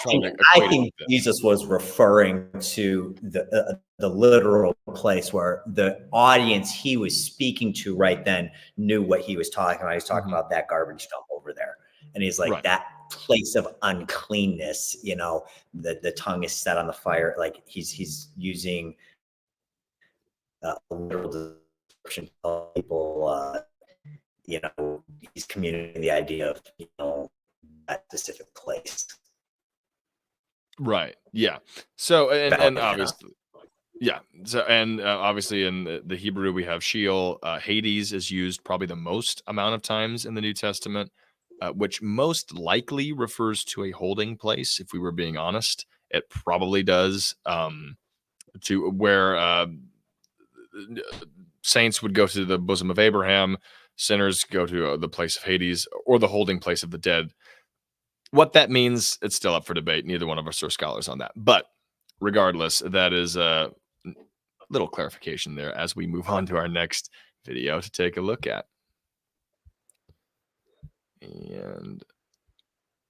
think Jesus was referring to the literal place where the audience he was speaking to right then knew what he was talking about. He was talking about that garbage dump over there. And he's like, that place of uncleanness, the tongue is set on the fire. Like he's using a literal description to tell people, he's communicating the idea of, that specific place. Right. Yeah. So, and obviously, yeah. So, and obviously in the Hebrew, we have Sheol. Hades is used probably the most amount of times in the New Testament, which most likely refers to a holding place. If we were being honest, it probably does, to where saints would go to the bosom of Abraham, sinners go to the place of Hades, or the holding place of the dead. What that means, it's still up for debate. Neither one of us are scholars on that. But regardless, that is a little clarification there as we move on to our next video to take a look at. And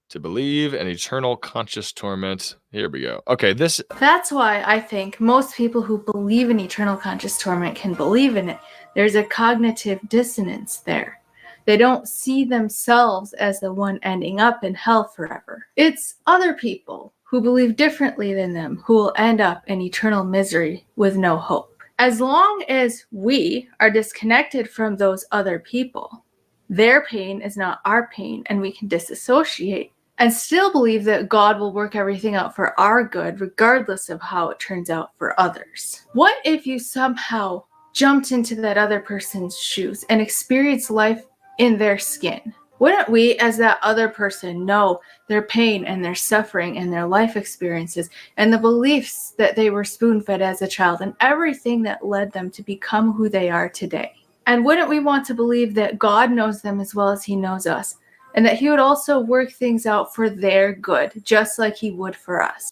to believe in eternal conscious torment. Here we go. Okay, that's why I think most people who believe in eternal conscious torment can believe in it. There's a cognitive dissonance there. They don't see themselves as the one ending up in hell forever. It's other people who believe differently than them who will end up in eternal misery with no hope. As long as we are disconnected from those other people, their pain is not our pain, and we can disassociate and still believe that God will work everything out for our good, regardless of how it turns out for others. What if you somehow jumped into that other person's shoes and experienced life in their skin? Wouldn't we, as that other person, know their pain and their suffering and their life experiences and the beliefs that they were spoon-fed as a child and everything that led them to become who they are today? And wouldn't we want to believe that God knows them as well as he knows us, and that he would also work things out for their good, just like he would for us?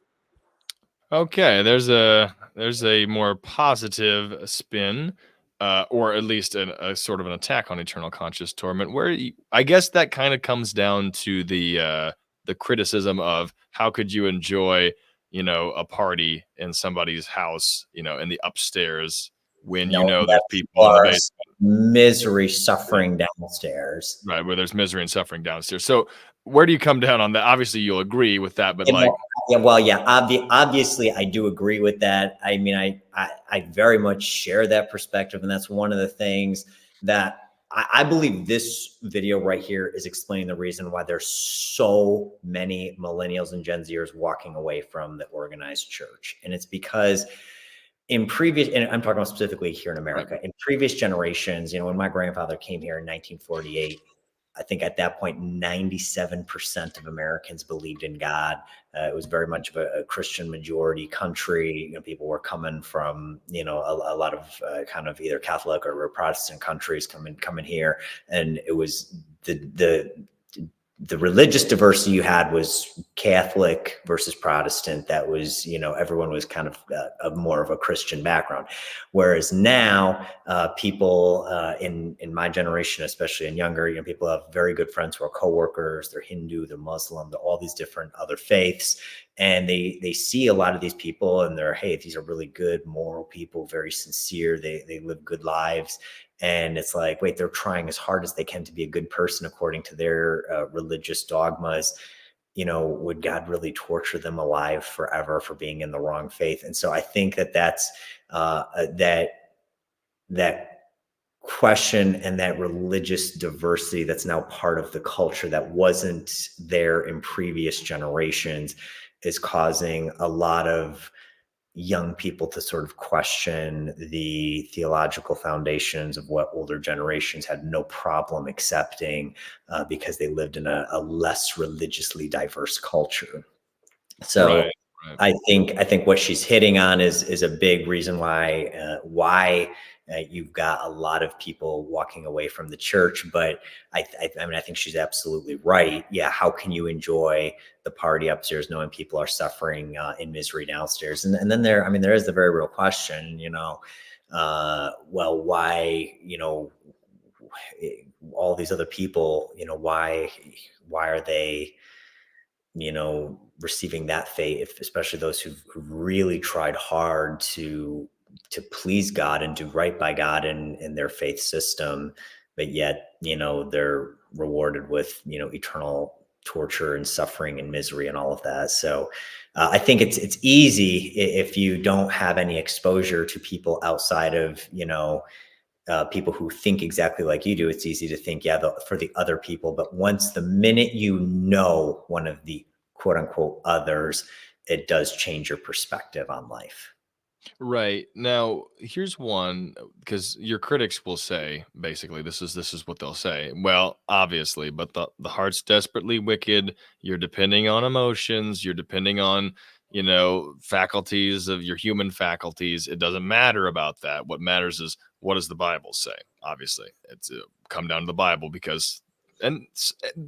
Okay, there's a more positive spin, or at least a sort of an attack on eternal conscious torment, where I guess that kind of comes down to the criticism of how could you enjoy, a party in somebody's house, in the upstairs when there's people in the basement. Misery, suffering downstairs. Right, where there's misery and suffering downstairs. So where do you come down on that? Obviously, you'll agree with that, but obviously, I do agree with that. I mean, I very much share that perspective, and that's one of the things that I believe this video right here is explaining the reason why there's so many millennials and Gen Zers walking away from the organized church, and it's because in previous, and I'm talking about specifically here in America, in previous generations, when my grandfather came here in 1948, I think at that point, 97% of Americans believed in God. It was very much of a Christian majority country. People were coming from, a lot of kind of either Catholic or Protestant countries coming here. And it was the religious diversity you had was Catholic versus Protestant. That was, everyone was kind of more of a Christian background. Whereas now, people in my generation, especially in younger, people have very good friends who are coworkers. They're Hindu, they're Muslim, they're all these different other faiths, and they see a lot of these people, and they're, hey, these are really good, moral people, very sincere. They live good lives. And it's like, wait, they're trying as hard as they can to be a good person according to their religious dogmas. Would God really torture them alive forever for being in the wrong faith? And so I think that's that question and that religious diversity that's now part of the culture that wasn't there in previous generations is causing a lot of young people to sort of question the theological foundations of what older generations had no problem accepting because they lived in a less religiously diverse culture. So Right. I think what she's hitting on is a big reason why you've got a lot of people walking away from the church. But I mean, I think she's absolutely right. Yeah, how can you enjoy the party upstairs knowing people are suffering in misery downstairs? And then there is the very real question, well, why, all these other people, why are they, receiving that fate, especially those who've really tried hard to please God and do right by God in their faith system, but yet, they're rewarded with, eternal torture and suffering and misery and all of that. So I think it's easy if you don't have any exposure to people outside of, people who think exactly like you do. It's easy to think, yeah, for the other people. But once the minute one of the quote unquote others, it does change your perspective on life. Right. Now, here's one, because your critics will say basically this is what they'll say. Well, obviously, but the heart's desperately wicked. You're depending on emotions, you're depending on, faculties of your human faculties. It doesn't matter about that. What matters is, what does the Bible say? Obviously, it's come down to the Bible, because, and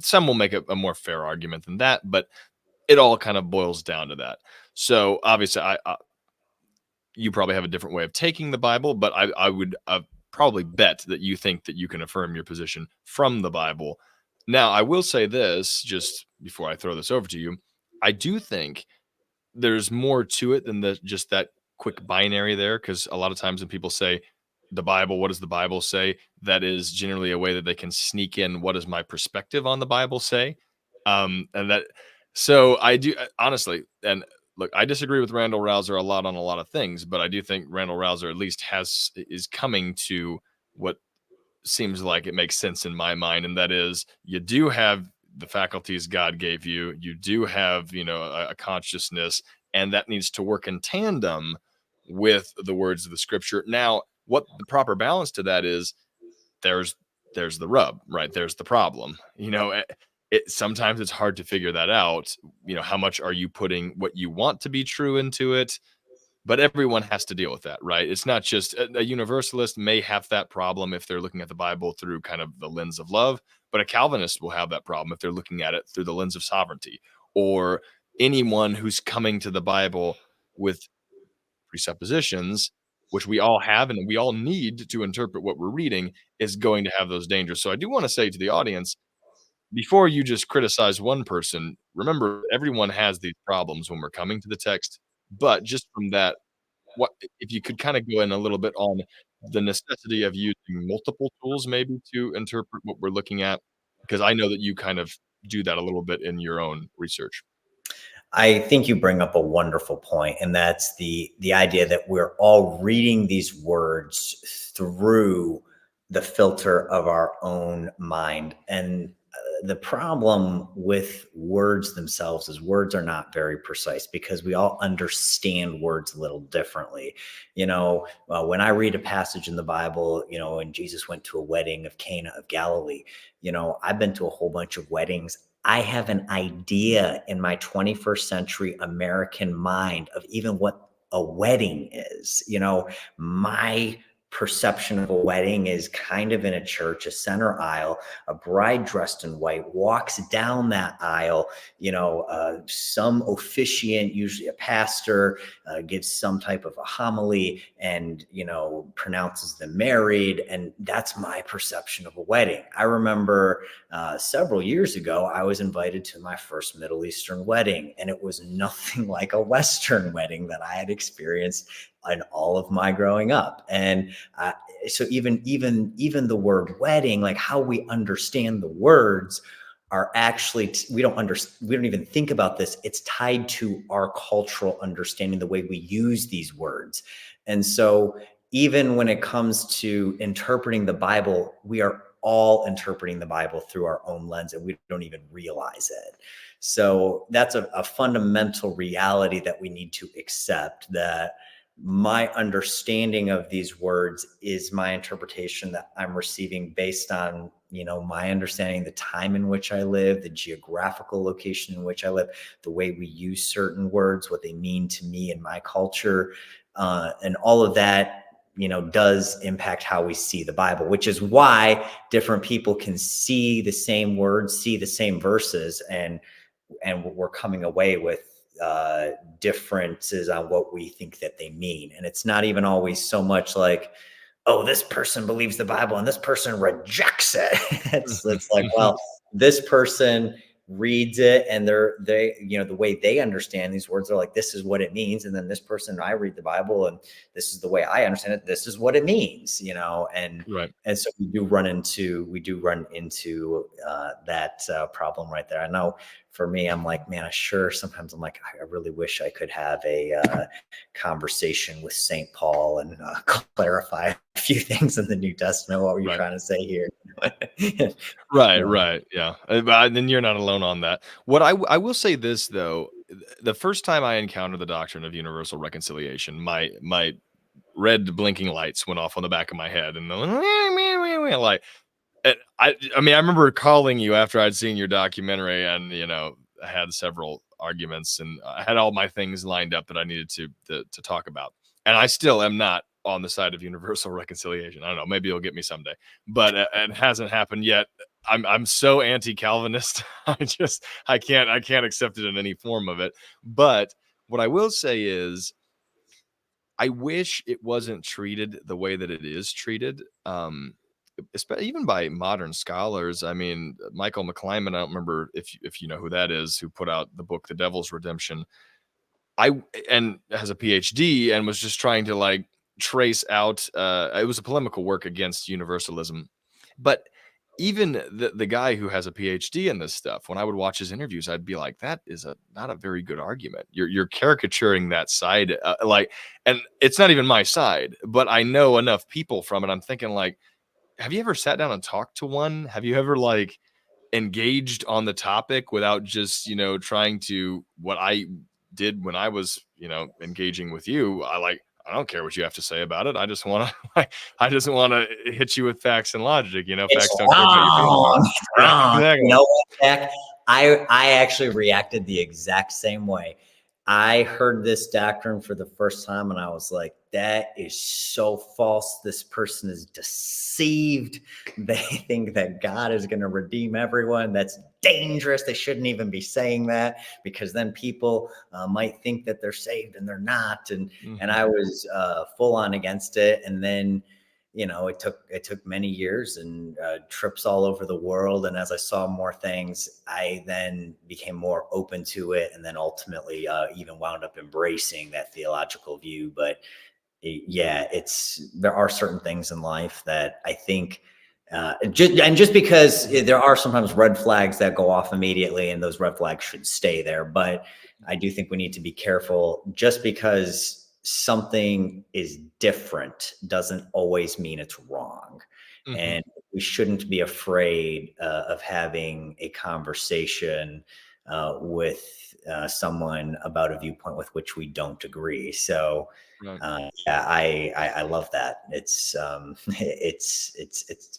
some will make a more fair argument than that, but it all kind of boils down to that. So obviously, I you probably have a different way of taking the Bible, but I would probably bet that you think that you can affirm your position from the Bible. Now, I will say this, just before I throw this over to you, I do think there's more to it than just that quick binary there, because a lot of times when people say the Bible, what does the Bible say? That is generally a way that they can sneak in, what does my perspective on the Bible say? And that, so I do honestly, and look, I disagree with Randall Rouser a lot on a lot of things, but I do think Randall Rouser at least is coming to what seems like it makes sense in my mind, and that is, you do have the faculties God gave you. You do have, a consciousness, and that needs to work in tandem with the words of the scripture. Now, what the proper balance to that is, there's the rub, right? There's the problem. Sometimes it's hard to figure that out. How much are you putting what you want to be true into it? But everyone has to deal with that, right? It's not just a universalist may have that problem if they're looking at the Bible through kind of the lens of love, but a Calvinist will have that problem if they're looking at it through the lens of sovereignty. Or anyone who's coming to the Bible with presuppositions, which we all have and we all need to interpret what we're reading, is going to have those dangers. So I do want to say to the audience, before you just criticize one person, remember everyone has these problems when we're coming to the text. But just from that, what if you could kind of go in a little bit on the necessity of using multiple tools maybe to interpret what we're looking at? Because I know that you kind of do that a little bit in your own research. I think you bring up a wonderful point, and that's the idea that we're all reading these words through the filter of our own mind. And the problem with words themselves is words are not very precise because we all understand words a little differently. When I read a passage in the Bible, and Jesus went to a wedding of Cana of Galilee, I've been to a whole bunch of weddings. I have an idea in my 21st century American mind of even what a wedding is. My perception of a wedding is kind of in a church, a center aisle, a bride dressed in white walks down that aisle, some officiant, usually a pastor, gives some type of a homily and, pronounces them married. And that's my perception of a wedding. I remember several years ago, I was invited to my first Middle Eastern wedding, and it was nothing like a Western wedding that I had experienced in all of my growing up. And so even the word wedding, like how we understand the words are actually, we don't even think about this. It's tied to our cultural understanding, the way we use these words. And so even when it comes to interpreting the Bible, we are all interpreting the Bible through our own lens, and we don't even realize it. So that's a fundamental reality that we need to accept, that my understanding of these words is my interpretation that I'm receiving based on, my understanding, the time in which I live, the geographical location in which I live, the way we use certain words, what they mean to me and my culture. And all of that, does impact how we see the Bible, which is why different people can see the same words, see the same verses, and we're coming away with differences on what we think that they mean. And it's not even always so much like, oh, this person believes the Bible and this person rejects it. It's like, well, this person reads it and they the way they understand these words are like, this is what it means. And then this person, I read the Bible and this is the way I understand it. This is what it means, and Right. And so we do run into that problem right there. I know for me, I'm like, man, sometimes I'm like, I really wish I could have a conversation with St. Paul and clarify a few things in the New Testament. What were you trying to say here? Right. Yeah. But then you're not alone on that. What I will say this, though, the first time I encountered the doctrine of universal reconciliation, my red blinking lights went off on the back of my head, and like, I remember calling you after I'd seen your documentary, and I had several arguments, and I had all my things lined up that I needed to talk about, and I still am not on the side of universal reconciliation. I don't know, maybe you'll get me someday, but it hasn't happened yet. I'm so anti-Calvinist. I can't accept it in any form of it. But what I will say is, I wish it wasn't treated the way that it is treated. Even by modern scholars. I mean, Michael McClyman, I don't remember if you know who that is, who put out the book The Devil's Redemption, and has a PhD, and was just trying to trace out, it was a polemical work against universalism. But even the guy who has a PhD in this stuff, when I would watch his interviews, I'd be like, that is not a very good argument. You're caricaturing that side, and it's not even my side, but I know enough people from it. I'm thinking, have you ever sat down and talked to one? Have you ever engaged on the topic without just, trying to, what I did when I was, engaging with you? I don't care what you have to say about it. I just want to hit you with facts and logic, facts don't care about your feelings. Wrong. Exactly. You know what, Jack? I actually reacted the exact same way. I heard this doctrine for the first time and I was like, that is so false. This person is deceived. They think that God is going to redeem everyone. That's dangerous. They shouldn't even be saying that, because then people might think that they're saved and they're not. And I was full on against it. And then, it took many years and trips all over the world. And as I saw more things, I then became more open to it, and then ultimately even wound up embracing that theological view. But there are certain things in life that I think just because there are sometimes red flags that go off immediately, and those red flags should stay there. But I do think we need to be careful. Just because something is different doesn't always mean it's wrong. And we shouldn't be afraid of having a conversation with someone about a viewpoint with which we don't agree. So Right. yeah, I love that. It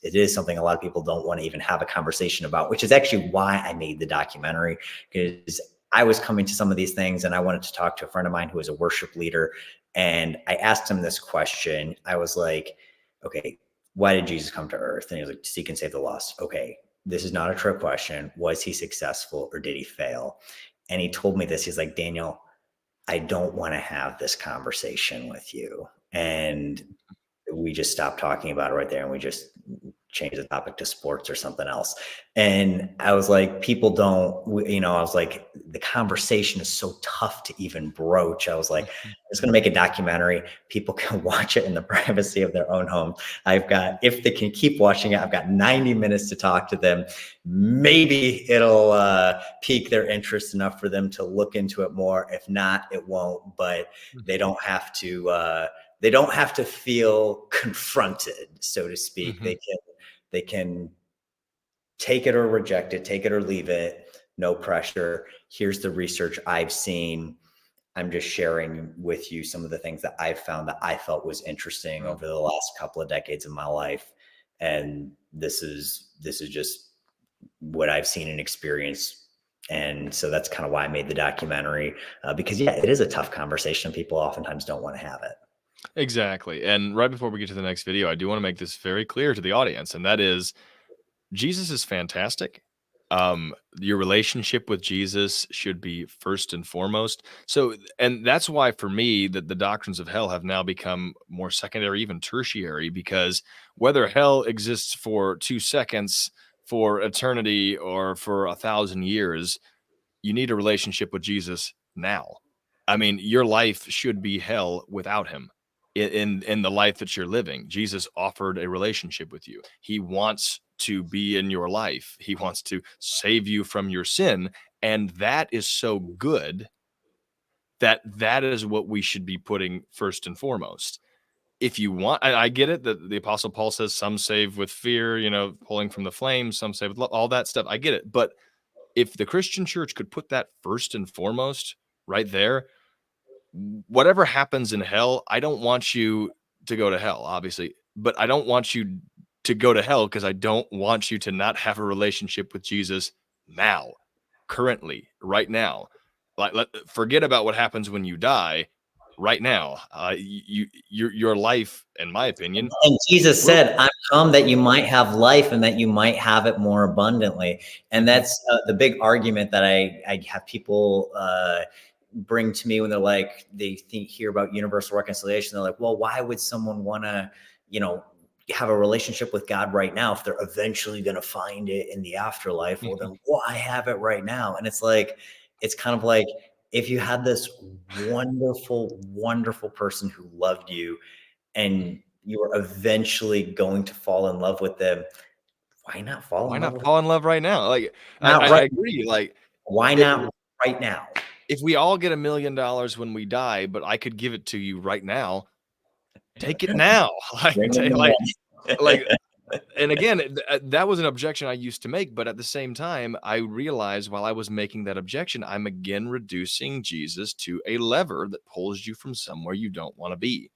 is something a lot of people don't want to even have a conversation about, which is actually why I made the documentary, because I was coming to some of these things and I wanted to talk to a friend of mine who is a worship leader. And I asked him this question. I was like, okay, why did Jesus come to earth? And he was like, to seek and save the lost. Okay, this is not a trick question. Was he successful or did he fail? And he told me this. He's like, Daniel, I don't want to have this conversation with you. And we just stopped talking about it right there. And we just changed the topic to sports or something else. And I was like, people don't, you know, I was like, the conversation is so tough to even broach. I was like, I'm just going to make a documentary. People can watch it in the privacy of their own home. I've got, if they can keep watching it, I've got 90 minutes to talk to them. Maybe it'll pique their interest enough for them to look into it more. If not, it won't, but they don't have to feel confronted, so to speak. They can take it or reject it, take it or leave it, no pressure. Here's the research I've seen. I'm just sharing with you some of the things that I've found that I felt was interesting over the last couple of decades of my life. And this is just what I've seen and experienced. And so that's kind of why I made the documentary, because yeah, it is a tough conversation. People oftentimes don't want to have it. Exactly. And right before we get to the next video, I do want to make this very clear to the audience, and that is Jesus is fantastic. Your relationship with Jesus should be first and foremost. So, and that's why for me that the doctrines of hell have now become more secondary, even tertiary, because whether hell exists for 2 seconds, for eternity, or for 1,000 years, you need a relationship with Jesus now. I mean, your life should be hell without him. In the life that you're living, Jesus offered a relationship with you. He wants to be in your life. He wants to save you from your sin. And that is so good that is what we should be putting first and foremost. If you want, I get it that the Apostle Paul says some save with fear, you know, pulling from the flames, some save with love, all that stuff. I get it. But if the Christian church could put that first and foremost right there, whatever happens in hell, I don't want you to go to hell, obviously, but I don't want you to go to hell because I don't want you to not have a relationship with Jesus now, currently, right now. Like, forget about what happens when you die. Right now, your life, in my opinion. And Jesus said, I'm come that you might have life and that you might have it more abundantly. And that's the big argument that I have people bring to me when they're like, they hear about universal reconciliation. They're like, well, why would someone want to, you know, have a relationship with God right now if they're eventually going to find it in the afterlife? Well, then why have it right now? And it's like, it's kind of like, if you had this wonderful, wonderful person who loved you and you were eventually going to fall in love with them, why not fall Why in love not with fall in love right now? Like, Not I right. agree. Like, Why not right now? if we all get $1 million when we die, but I could give it to you right now, take it now. Bring it on. Like, and again, that was an objection I used to make, but at the same time, I realized while I was making that objection, I'm again reducing Jesus to a lever that pulls you from somewhere you don't want to be.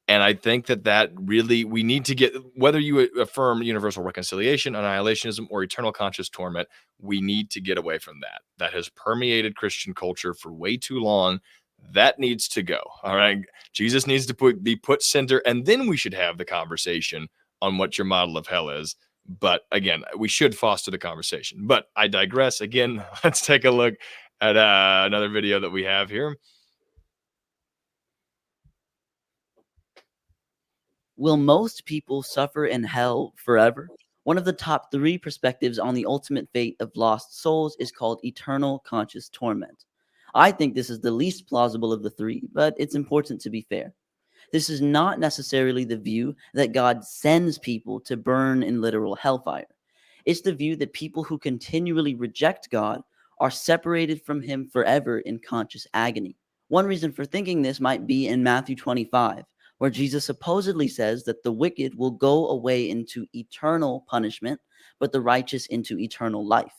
And I think that really, we need to get, whether you affirm universal reconciliation, annihilationism, or eternal conscious torment, we need to get away from that. That has permeated Christian culture for way too long. That needs to go. All right. Jesus needs to be put center, and then we should have the conversation on what your model of hell is. But again, we should foster the conversation. But I digress. Again, let's take a look at another video that we have here. Will most people suffer in hell forever? One of the top 3 perspectives on the ultimate fate of lost souls is called eternal conscious torment. I think this is the least plausible of the 3, but it's important to be fair. This is not necessarily the view that God sends people to burn in literal hellfire. It's the view that people who continually reject God are separated from him forever in conscious agony. One reason for thinking this might be in Matthew 25. where Jesus supposedly says that the wicked will go away into eternal punishment, but the righteous into eternal life.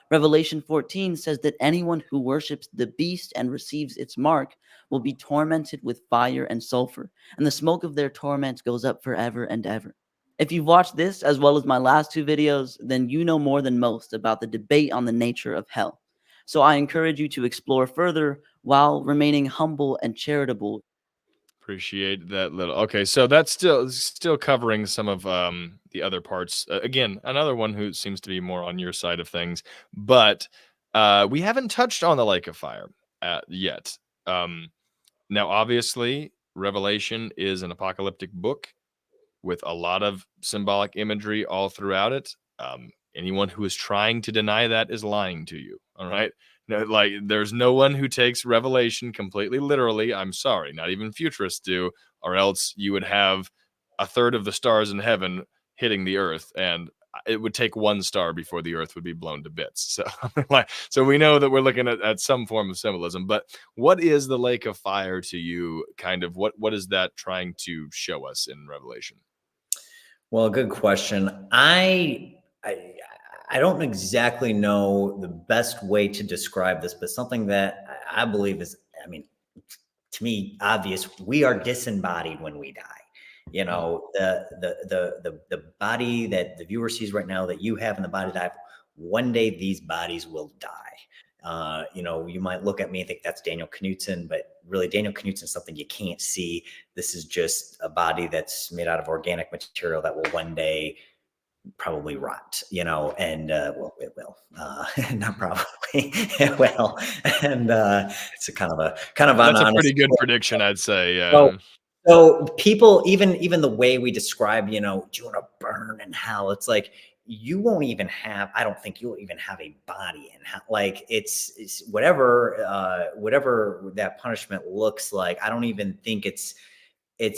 Revelation 14 says that anyone who worships the beast and receives its mark will be tormented with fire and sulfur, and the smoke of their torment goes up forever and ever. If you've watched this as well as my last two videos, then you know more than most about the debate on the nature of hell. So I encourage you to explore further while remaining humble and charitable. Appreciate that little. Okay, so that's still covering some of the other parts. Again, another one who seems to be more on your side of things, but we haven't touched on the lake of fire yet. Now, obviously, Revelation is an apocalyptic book with a lot of symbolic imagery all throughout it. Anyone who is trying to deny that is lying to you. All right. No, like there's no one who takes Revelation completely literally. I'm sorry, not even futurists do, or else you would have a third of the stars in heaven hitting the earth, and it would take one star before the earth would be blown to bits. So, so we know that we're looking at some form of symbolism. But what is the lake of fire to you? Kind of what is that trying to show us in Revelation? Well, good question. I don't exactly know the best way to describe this, but something that I believe is, I mean, to me, obvious. We are disembodied when we die. You know, the body that the viewer sees right now, that you have, and the body that I have, one day these bodies will die. You know, you might look at me and think that's Daniel Knudsen, but really Daniel Knudsen is something you can't see. This is just a body that's made out of organic material that will one day probably rot, you know, and well, it will, not probably, it will. And it's a kind of That's a honest pretty good prediction, I'd say. Yeah. So people, even the way we describe, you know, do you want to burn in hell? It's like, you won't even have, I don't think you'll even have a body in hell. Like it's whatever, whatever that punishment looks like. I don't even think it's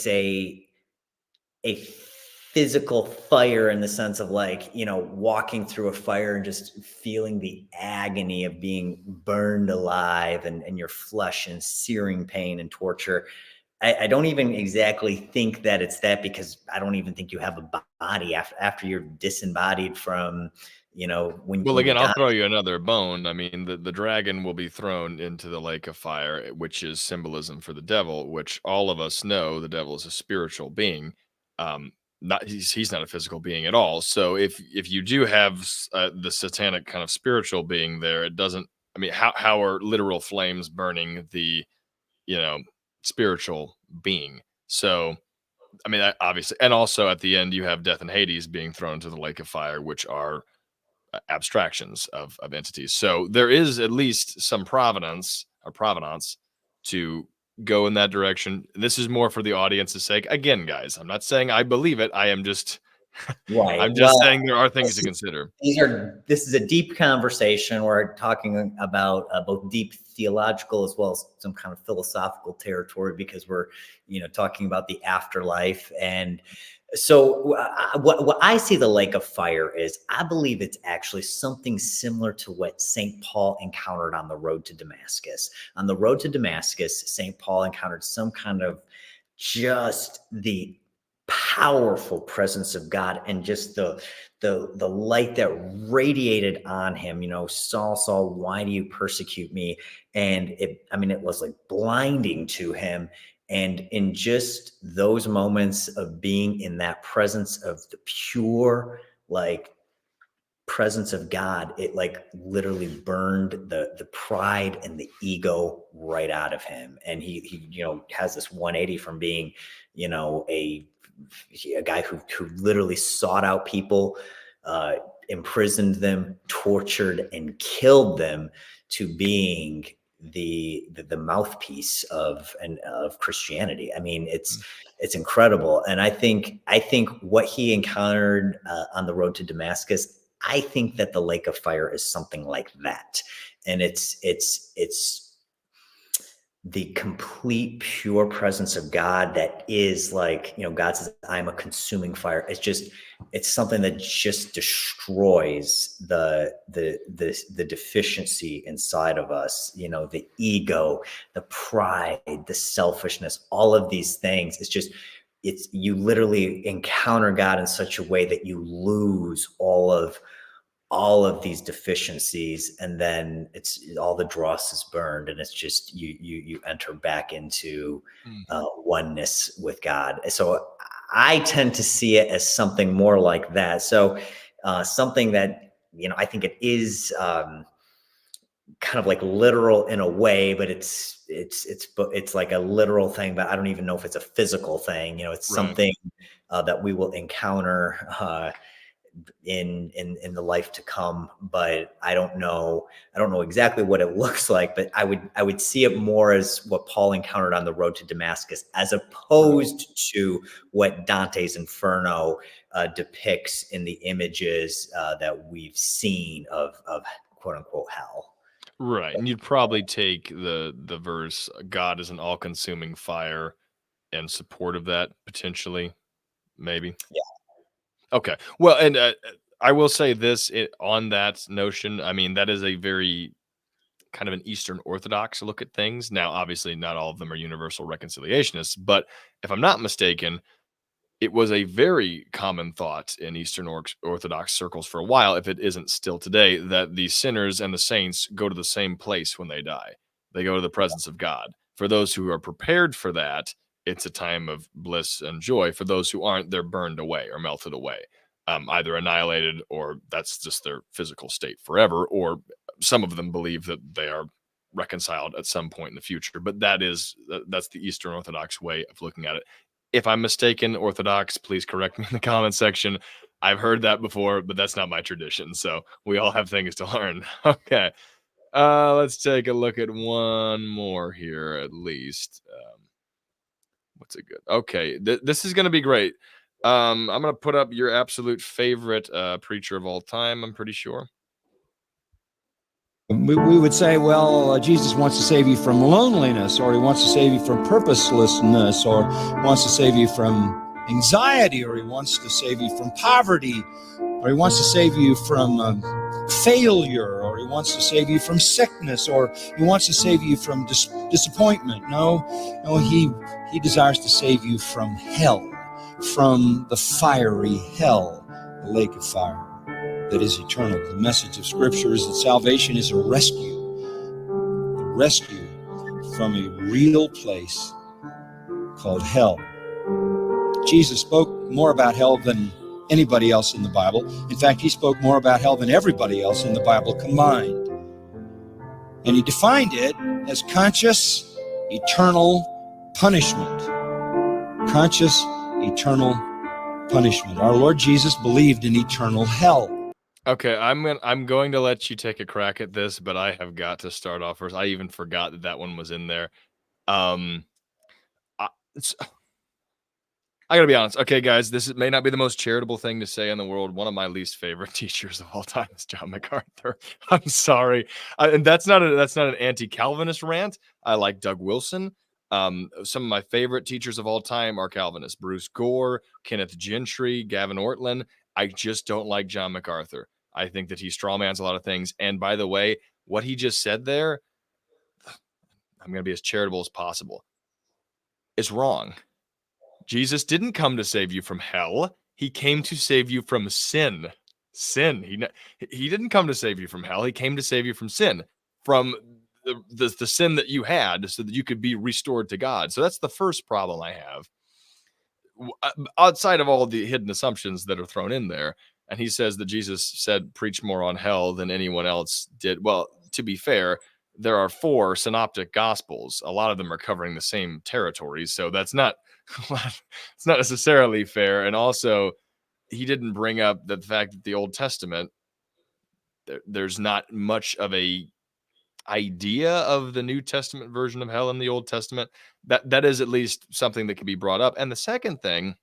a physical fire in the sense of, like, you know, walking through a fire and just feeling the agony of being burned alive and your flesh in searing pain and torture. I don't even exactly think that it's that, because I don't even think you have a body after you're disembodied from, you know, Well, when you again, I'll die. throw you another bone. I mean, the dragon will be thrown into the lake of fire, which is symbolism for the devil, which all of us know the devil is a spiritual being. Not he's not a physical being at all. So if you do have the satanic kind of spiritual being there, it doesn't. I mean, how are literal flames burning the, you know, spiritual being? So I mean, obviously, and also at the end you have death and Hades being thrown into the lake of fire, which are abstractions of entities. So there is at least some provenance to go in that direction. This is more for the audience's sake. Again, guys, I'm not saying I believe it. I am just Right. I'm just Well, saying there are things to consider. this is a deep conversation. We're talking about both deep theological as well as some kind of philosophical territory, because we're, you know, talking about the afterlife. And so what I see the lake of fire is, I believe it's actually something similar to what St. Paul encountered on the road to Damascus. On the road to Damascus, St. Paul encountered some kind of, just the powerful presence of God, and just the light that radiated on him. You know, Saul, Saul, why do you persecute me? And it was like blinding to him. And in just those moments of being in that presence of the pure, like, presence of God, it like literally burned the pride and the ego right out of him. And he you know, has this 180 from being, you know, a guy who literally sought out people, imprisoned them, tortured and killed them, to being the mouthpiece of Christianity. I mean, it's incredible. And I think what he encountered on the road to Damascus, I think that the lake of fire is something like that. And it's the complete pure presence of God that is like, God says, I'm a consuming fire. It's something that just destroys the deficiency inside of us, the ego, the pride, the selfishness, all of these things. You literally encounter God in such a way that you lose all of these deficiencies, and then it's all the dross is burned, and it's just you enter back into oneness with God. So I tend to see it as something more like that. So something that I think it is kind of like literal in a way, but it's like a literal thing, but I don't even know if it's a physical thing. It's Right. something that we will encounter in the life to come, but I don't know exactly what it looks like, but I would see it more as what Paul encountered on the road to Damascus, as opposed to what Dante's Inferno depicts in the images that we've seen of quote unquote hell. Right. And you'd probably take the verse, God is an all-consuming fire, in support of that, potentially, maybe. Yeah. Okay. Well, and I will say this on that notion. I mean, that is a very kind of an Eastern Orthodox look at things. Now, obviously, not all of them are universal reconciliationists, but if I'm not mistaken, it was a very common thought in Eastern Orthodox circles for a while, if it isn't still today, that the sinners and the saints go to the same place when they die. They go to the presence of God. For those who are prepared for that, it's a time of bliss and joy. For those who aren't, they're burned away or melted away, either annihilated, or that's just their physical state forever, or some of them believe that they are reconciled at some point in the future. But that's the Eastern Orthodox way of looking at it. If I'm mistaken, Orthodox, please correct me in the comment section. I've heard that before, but that's not my tradition. So we all have things to learn. Okay. Let's take a look at one more here, at least. What's it good? Okay. This is going to be great. I'm going to put up your absolute favorite preacher of all time, I'm pretty sure. We would say, well, Jesus wants to save you from loneliness, or he wants to save you from purposelessness, or wants to save you from anxiety, or he wants to save you from poverty, or he wants to save you from failure, or he wants to save you from sickness, or he wants to save you from disappointment. No, he desires to save you from hell, from the fiery hell, the lake of fire that is eternal. The message of Scripture is that salvation is a rescue from a real place called hell. Jesus spoke more about hell than anybody else in the Bible. In fact, he spoke more about hell than everybody else in the Bible combined. And he defined it as conscious, eternal punishment. Conscious, eternal punishment. Our Lord Jesus believed in eternal hell. Okay, I'm going to let you take a crack at this, but I have got to start off first. I even forgot that one was in there. I gotta be honest. Okay, guys, this may not be the most charitable thing to say in the world. One of my least favorite teachers of all time is John MacArthur. I'm sorry, and that's not an anti-Calvinist rant. I like Doug Wilson. Some of my favorite teachers of all time are Calvinists: Bruce Gore, Kenneth Gentry, Gavin Ortlund. I just don't like John MacArthur. I think that he strawmans a lot of things. And by the way, what he just said there, I'm going to be as charitable as possible, is wrong. Jesus didn't come to save you from hell. He came to save you from sin. Sin. He didn't come to save you from hell. He came to save you from sin, from the sin that you had, so that you could be restored to God. So that's the first problem I have, outside of all the hidden assumptions that are thrown in there. And he says that Jesus said, preach more on hell than anyone else did. Well, to be fair, there are 4 synoptic gospels. A lot of them are covering the same territories. So that's not, it's not necessarily fair. And also, he didn't bring up the fact that the Old Testament, there's not much of a idea of the New Testament version of hell in the Old Testament. That is at least something that can be brought up. And the second thing,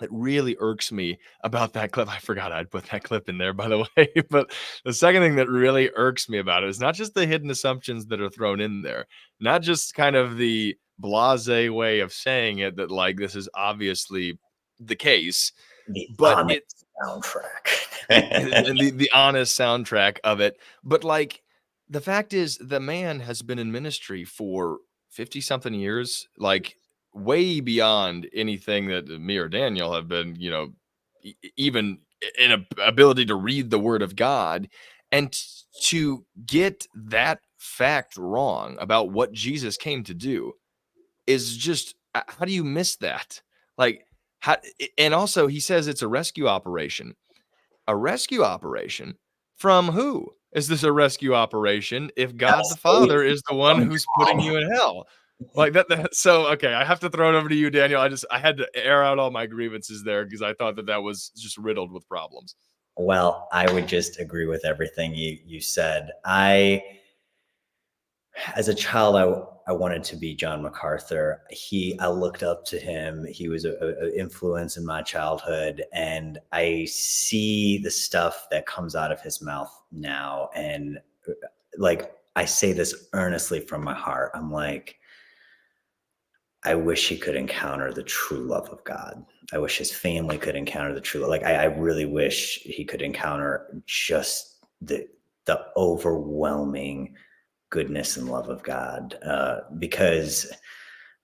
that really irks me about that clip. I forgot I'd put that clip in there, by the way. But the second thing that really irks me about it is not just the hidden assumptions that are thrown in there, not just kind of the blasé way of saying it, that like this is obviously the case, The but honest soundtrack. and the honest soundtrack of it. But like the fact is, the man has been in ministry for 50 something years, like way beyond anything that me or Daniel have been, you know, even in a ability to read the word of God. And to get that fact wrong about what Jesus came to do is just, how do you miss that? Like, how, and also he says it's a rescue operation. A rescue operation from who? Is this a rescue operation if God the Father is the one who's putting you in hell? Like that so okay, I have to throw it over to you, Daniel. I had to air out all my grievances there because I thought that was just riddled with problems. Well, I would just agree with everything you said. As a child, I wanted to be John MacArthur. I looked up to him. He was an influence in my childhood, and I see the stuff that comes out of his mouth now. And like, I say this earnestly from my heart. I'm like, I wish he could encounter the true love of God. I wish his family could encounter the true love. Like, I really wish he could encounter just the overwhelming goodness and love of God, because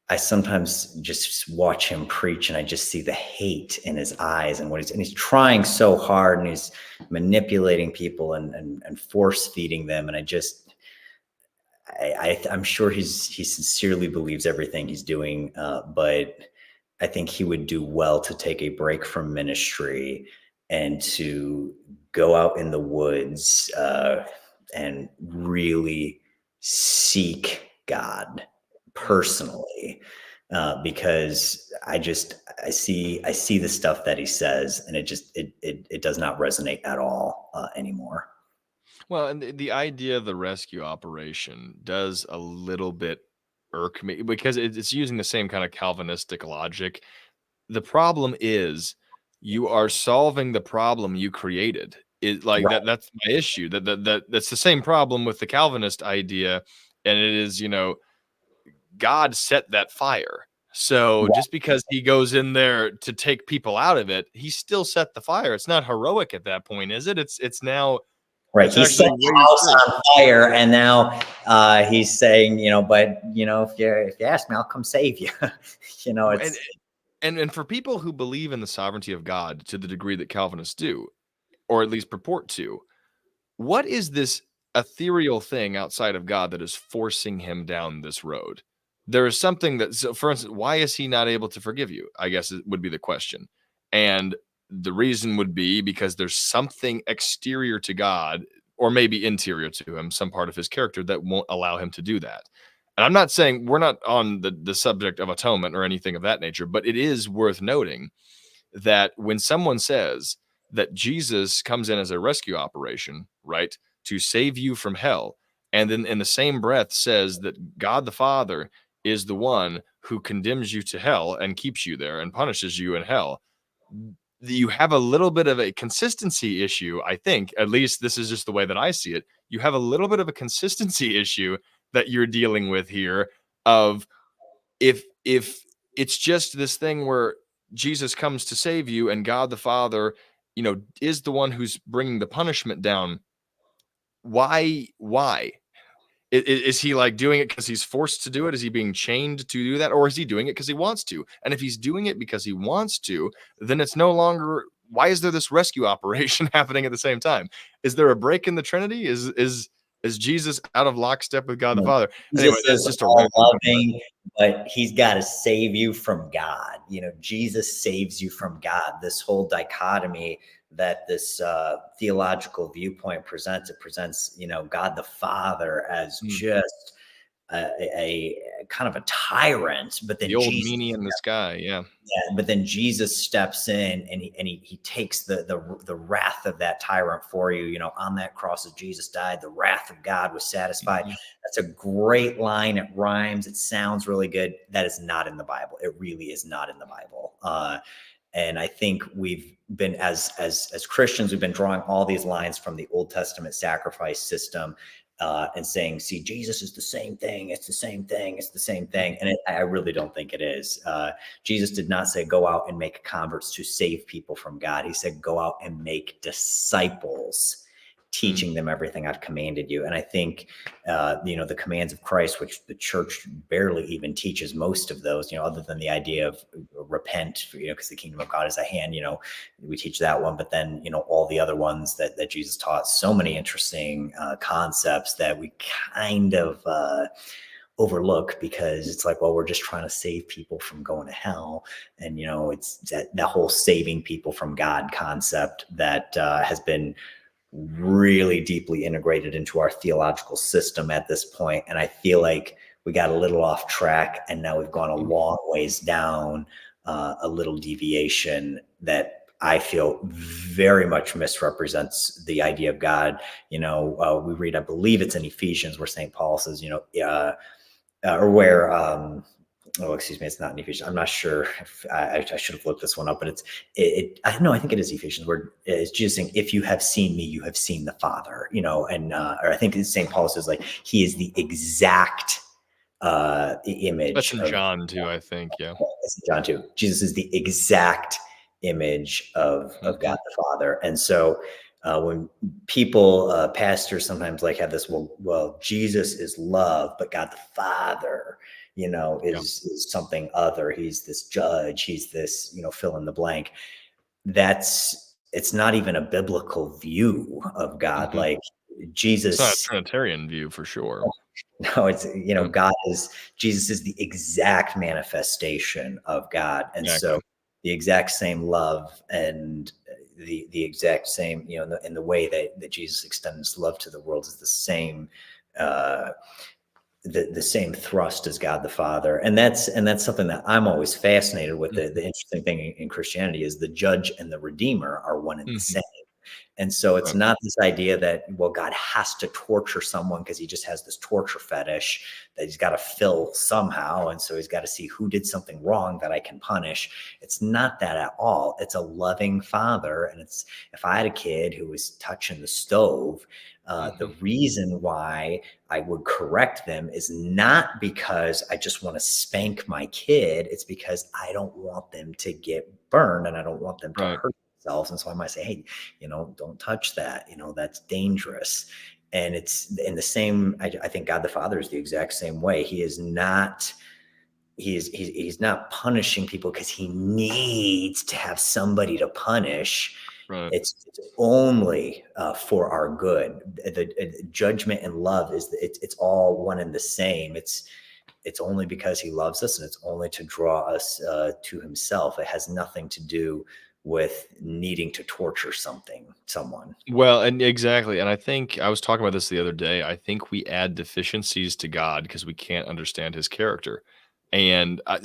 I sometimes just watch him preach and I just see the hate in his eyes and he's trying so hard and he's manipulating people and force feeding them. And I'm sure he sincerely believes everything he's doing, but I think he would do well to take a break from ministry and to go out in the woods and really seek God personally, because I see the stuff that he says, and it does not resonate at all anymore. Well, and the idea of the rescue operation does a little bit irk me because it's using the same kind of Calvinistic logic. The problem is you are solving the problem you created. It like Right. that's my issue. That's the same problem with the Calvinist idea, and it is, you know, God set that fire. So Right. just because he goes in there to take people out of it, he still set the fire. It's not heroic at that point, is it? It's now Right. it's He set actually the way house worse. on fire, and now he's saying, but if you ask me, I'll come save you. It's And for people who believe in the sovereignty of God to the degree that Calvinists do, or at least purport to, what is this ethereal thing outside of God that is forcing him down this road? There is something that, so for instance, why is he not able to forgive you? I guess it would be the question. And the reason would be because there's something exterior to God, or maybe interior to him, some part of his character that won't allow him to do that. And I'm not saying we're not on the subject of atonement or anything of that nature, but it is worth noting that when someone says that Jesus comes in as a rescue operation, right, to save you from hell, and then in the same breath says that God the Father is the one who condemns you to hell and keeps you there and punishes you in hell, you have a little bit of a consistency issue. I think, at least this is just the way that I see it. You have a little bit of a consistency issue that you're dealing with here of if it's just this thing where Jesus comes to save you and God the Father, is the one who's bringing the punishment down. Why? Is he like doing it because he's forced to do it? Is he being chained to do that? Or is he doing it because he wants to? And if he's doing it because he wants to, then it's no longer, why is there this rescue operation happening at the same time? Is there a break in the Trinity? Is Jesus out of lockstep with God the Father? Anyway, Jesus that's is just a all random loving, but he's got to save you from God. Jesus saves you from God. This whole dichotomy that this theological viewpoint presents, it presents, God the Father as just a kind of a tyrant, but then the old Jesus, meanie in the sky. Yeah. but then Jesus steps in and he takes the wrath of that tyrant for you. On that cross as Jesus died, the wrath of God was satisfied. Mm-hmm. That's a great line. It rhymes. It sounds really good. That is not in the Bible. It really is not in the Bible. And I think we've been, as Christians, we've been drawing all these lines from the Old Testament sacrifice system, and saying, see, Jesus is the same thing. It's the same thing. It's the same thing. And I really don't think it is. Jesus did not say, go out and make converts to save people from God. He said, go out and make disciples, teaching them everything I've commanded you. And I think, the commands of Christ, which the church barely even teaches most of those, other than the idea of repent, because the kingdom of God is at hand, we teach that one. But then, all the other ones that Jesus taught, so mmany interesting concepts that we kind of overlook, because it's like, well, we're just trying to save people from going to hell. And, it's that whole saving people from God concept that has been really deeply integrated into our theological system at this point. And I feel like we got a little off track, and now we've gone a long ways down a little deviation that I feel very much misrepresents the idea of God. We read, I believe it's in Ephesians, where St. Paul says, or where, excuse me, it's not in Ephesians. I'm not sure if I should have looked this one up, but I think it is Ephesians, where it's Jesus saying, if you have seen me, you have seen the Father, and, or I think it's St. Paul says, like, he is the exact image. That's in John too, I think. Yeah. It's in John too. Jesus is the exact image of God the Father. And so when people, pastors sometimes have this, well, Jesus is love, but God the Father, is something other. He's this judge. He's this, fill in the blank. It's not even a biblical view of God. Like Jesus, it's not a Trinitarian view for sure. No, it's, Jesus is the exact manifestation of God. And so the exact same love and the exact same, in the way that Jesus extended his love to the world is the same, the same thrust as God the Father. And that's something that I'm always fascinated with. The interesting thing in Christianity is the judge and the redeemer are one and the same. And so it's not this idea that, well, God has to torture someone because he just has this torture fetish that he's got to fill somehow. And so he's got to see who did something wrong that I can punish. It's not that at all. It's a loving father. And it's, if I had a kid who was touching the stove, the reason why I would correct them is not because I just want to spank my kid. It's because I don't want them to get burned and I don't want them to hurt themselves. And so I might say, hey, don't touch that. That's dangerous. And it's in the same, I think God the Father is the exact same way. He is not, he's not punishing people because he needs to have somebody to punish. Right. It's only for our good. The judgment and love it's all one and the same. It's only because he loves us, and it's only to draw us to himself. It has nothing to do with needing to torture someone. Well, and exactly. And I think I was talking about this the other day. I think we add deficiencies to God because we can't understand his character. And I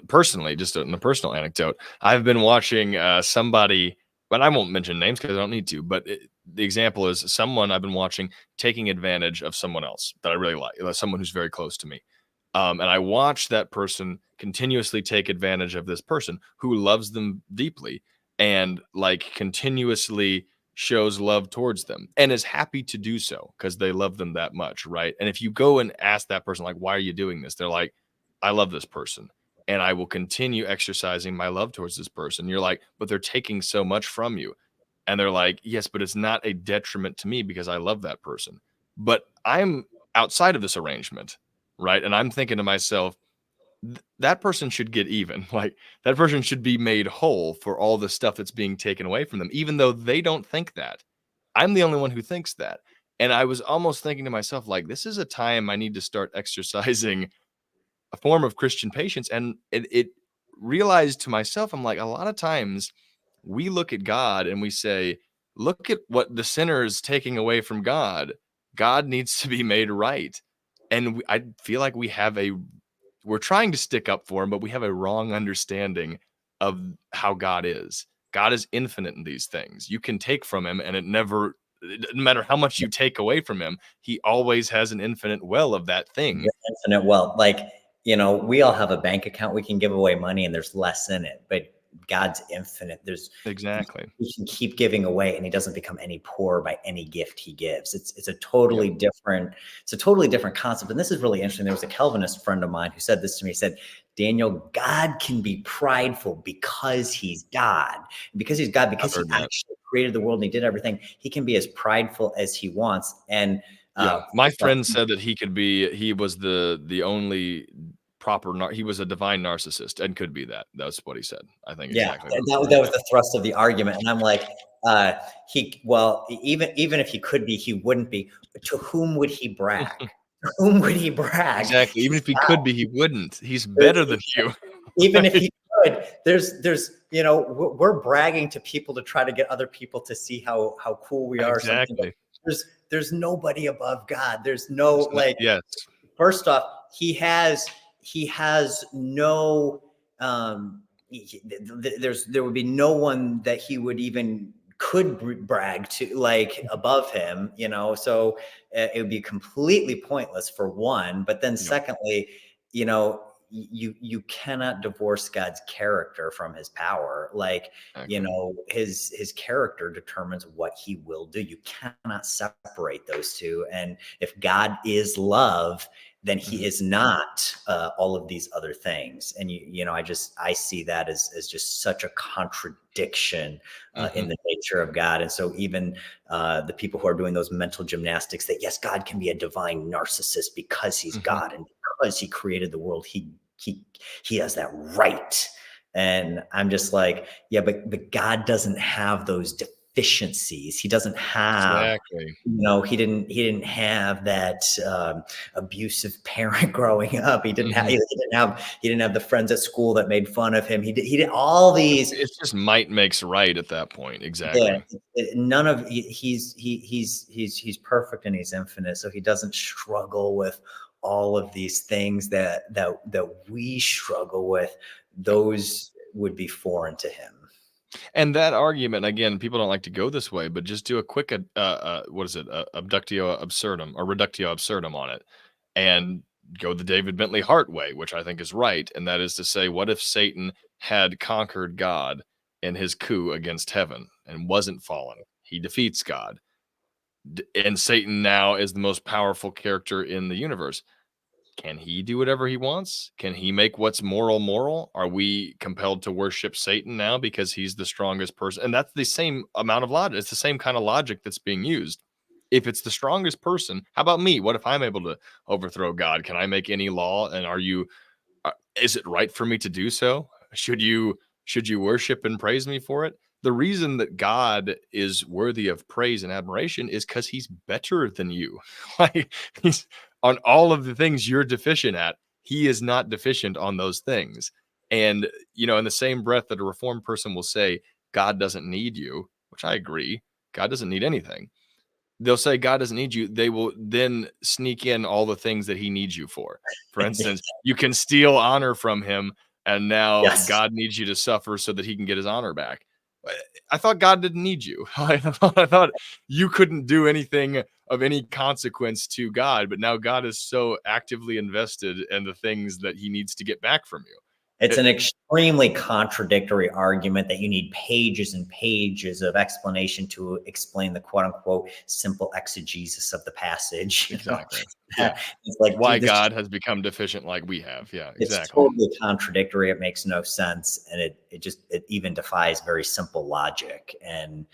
personally, just a personal anecdote, I've been watching somebody, but I won't mention names because I don't need to, but the example is someone I've been watching taking advantage of someone else that I really like, someone who's very close to me. And I watch that person continuously take advantage of this person who loves them deeply and continuously shows love towards them and is happy to do so because they love them that much, right? And if you go and ask that person, why are you doing this? They're like, I love this person and I will continue exercising my love towards this person. You're like, but they're taking so much from you. And they're like, yes, but it's not a detriment to me because I love that person. But I'm outside of this arrangement. Right. And I'm thinking to myself, that person should get even. That person should be made whole for all the stuff that's being taken away from them, even though they don't think that. I'm the only one who thinks that. And I was almost thinking to myself, this is a time I need to start exercising a form of Christian patience. And it realized to myself, I'm like, a lot of times we look at God and we say, look at what the sinner is taking away from God. God needs to be made right. And I feel like we're trying to stick up for him, but we have a wrong understanding of how God is. God is infinite in these things. You can take from him and no matter how much you take away from him, he always has an infinite well of that thing. Infinite well. We all have a bank account. We can give away money and there's less in it, but God's infinite. Exactly. He can keep giving away, and he doesn't become any poorer by any gift he gives. It's a totally different concept. And this is really interesting. There was a Calvinist friend of mine who said this to me. He said, Daniel, God can be prideful because he's God. And because he's God, because he actually created the world and he did everything, he can be as prideful as he wants. And my friend said that he was the only proper, he was a divine narcissist and could be that. That's what he said. I think exactly. That was the thrust of the argument. And I'm like, even if he could be, he wouldn't be. To whom would he brag? To whom would he brag? Exactly. Even if he could be, he wouldn't. He's better than you. Even if he could, there's we're bragging to people to try to get other people to see how cool we are. Exactly. There's nobody above God. There's no yes. First off, he has no there would be no one that he would even could brag to above him, so it would be completely pointless for one. But then secondly, you cannot divorce God's character from his power. His character determines what he will do. You cannot separate those two. And if God is love, then he is not all of these other things. And I see that as just such a contradiction in the nature of God. And so even the people who are doing those mental gymnastics that yes, God can be a divine narcissist because he's God, and because he created the world, he has that right. And I'm just like, yeah, but God doesn't have those deficiencies. He doesn't have, he didn't have that abusive parent growing up. He didn't have, he didn't have the friends at school that made fun of him. He did all these. It's just might makes right at that point. Exactly. Yeah, he's perfect and he's infinite. So he doesn't struggle with all of these things that we struggle with. Those would be foreign to him. And that argument, again, people don't like to go this way, but just do a quick abductio absurdum or reductio absurdum on it, and go the David Bentley Hart way, which I think is right. And that is to say, what if Satan had conquered God in his coup against heaven and wasn't fallen? He defeats God. And Satan now is the most powerful character in the universe. Can he do whatever he wants? Can he make what's moral? Are we compelled to worship Satan now because he's the strongest person? And that's the same amount of logic. It's the same kind of logic that's being used. If it's the strongest person, how about me? What if I'm able to overthrow God? Can I make any law? And is it right for me to do so? Should you worship and praise me for it? The reason that God is worthy of praise and admiration is because he's better than you. He's on all of the things you're deficient at. He is not deficient on those things. And, in the same breath that a Reformed person will say, God doesn't need you, which I agree. God doesn't need anything. They'll say God doesn't need you. They will then sneak in all the things that he needs you for. For instance, you can steal honor from him, and now God needs you to suffer so that he can get his honor back. I thought God didn't need you. I thought you couldn't do anything of any consequence to God, but now God is so actively invested in the things that he needs to get back from you. It's an extremely contradictory argument that you need pages and pages of explanation to explain the quote unquote simple exegesis of the passage. Exactly. It's like why God has become deficient like we have. Yeah, exactly. It's totally contradictory. It makes no sense. And it even defies very simple logic. And,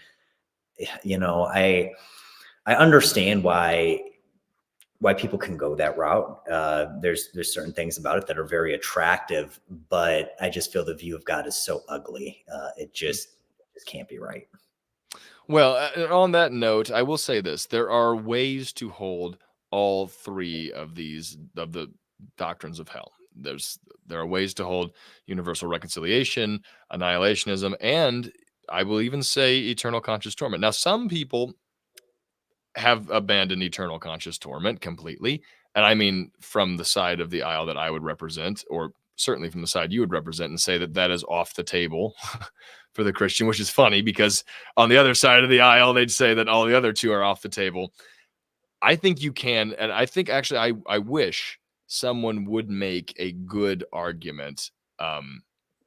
I understand why people can go that route. There's certain things about it that are very attractive, but I just feel the view of God is so ugly. It just can't be right. Well, on that note, I will say this. There are ways to hold all three of the doctrines of hell. There are ways to hold universal reconciliation, annihilationism, and I will even say eternal conscious torment. Now, some people have abandoned eternal conscious torment completely. And I mean, from the side of the aisle that I would represent, or certainly from the side you would represent, and say that is off the table for the Christian, which is funny because on the other side of the aisle, they'd say that all the other two are off the table. I think you can. And I think actually, I wish someone would make a good argument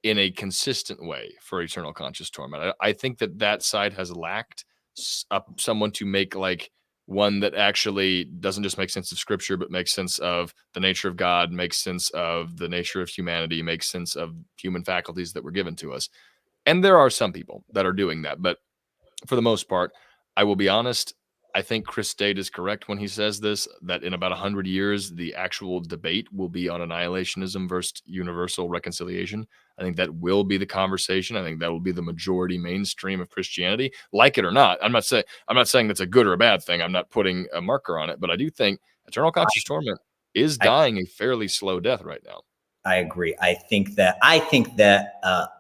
in a consistent way for eternal conscious torment. I think that side has lacked someone to make like one that actually doesn't just make sense of scripture, but makes sense of the nature of God, makes sense of the nature of humanity, makes sense of human faculties that were given to us. And there are some people that are doing that, but for the most part, I will be honest, I think Chris Date is correct when he says this, that in about 100 years, the actual debate will be on annihilationism versus universal reconciliation. I think that will be the conversation. I think that will be the majority mainstream of Christianity, like it or not. I'm not saying that's a good or a bad thing. I'm not putting a marker on it, but I do think eternal conscious torment is dying a fairly slow death right now. I agree. I think that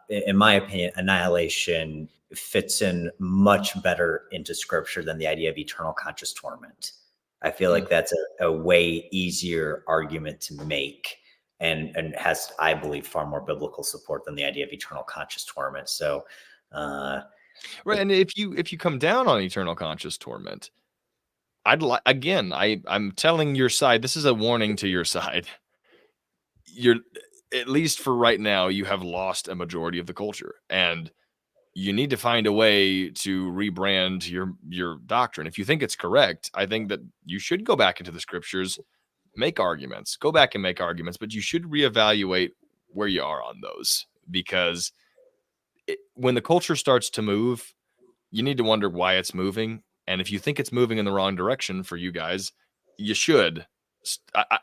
in my opinion, annihilation fits in much better into scripture than the idea of eternal conscious torment. I feel like that's a way easier argument to make and has, I believe, far more biblical support than the idea of eternal conscious torment. So, right. And if you come down on eternal conscious torment, I'm telling your side, this is a warning to your side. You're, at least for right now, you have lost a majority of the culture, and you need to find a way to rebrand your doctrine. If you think it's correct, I think that you should go back into the scriptures, go back and make arguments, but you should reevaluate where you are on those, because when the culture starts to move, you need to wonder why it's moving. And if you think it's moving in the wrong direction for you guys, you should.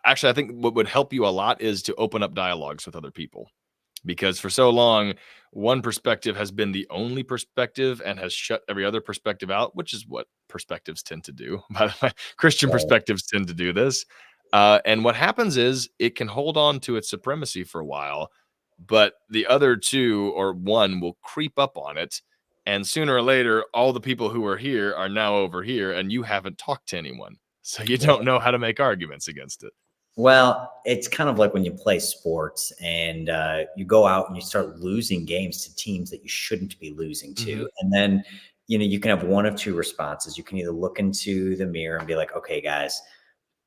Actually, I think what would help you a lot is to open up dialogues with other people, because for so long, one perspective has been the only perspective and has shut every other perspective out, which is what perspectives tend to do. By the way, Christian perspectives tend to do this. And what happens is it can hold on to its supremacy for a while, but the other two or one will creep up on it. And sooner or later, all the people who are here are now over here, and you haven't talked to anyone. So you don't know how to make arguments against it. Well, it's kind of like when you play sports and you go out and you start losing games to teams that you shouldn't be losing to. And then, you can have one of two responses. You can either look into the mirror and be like, okay, guys,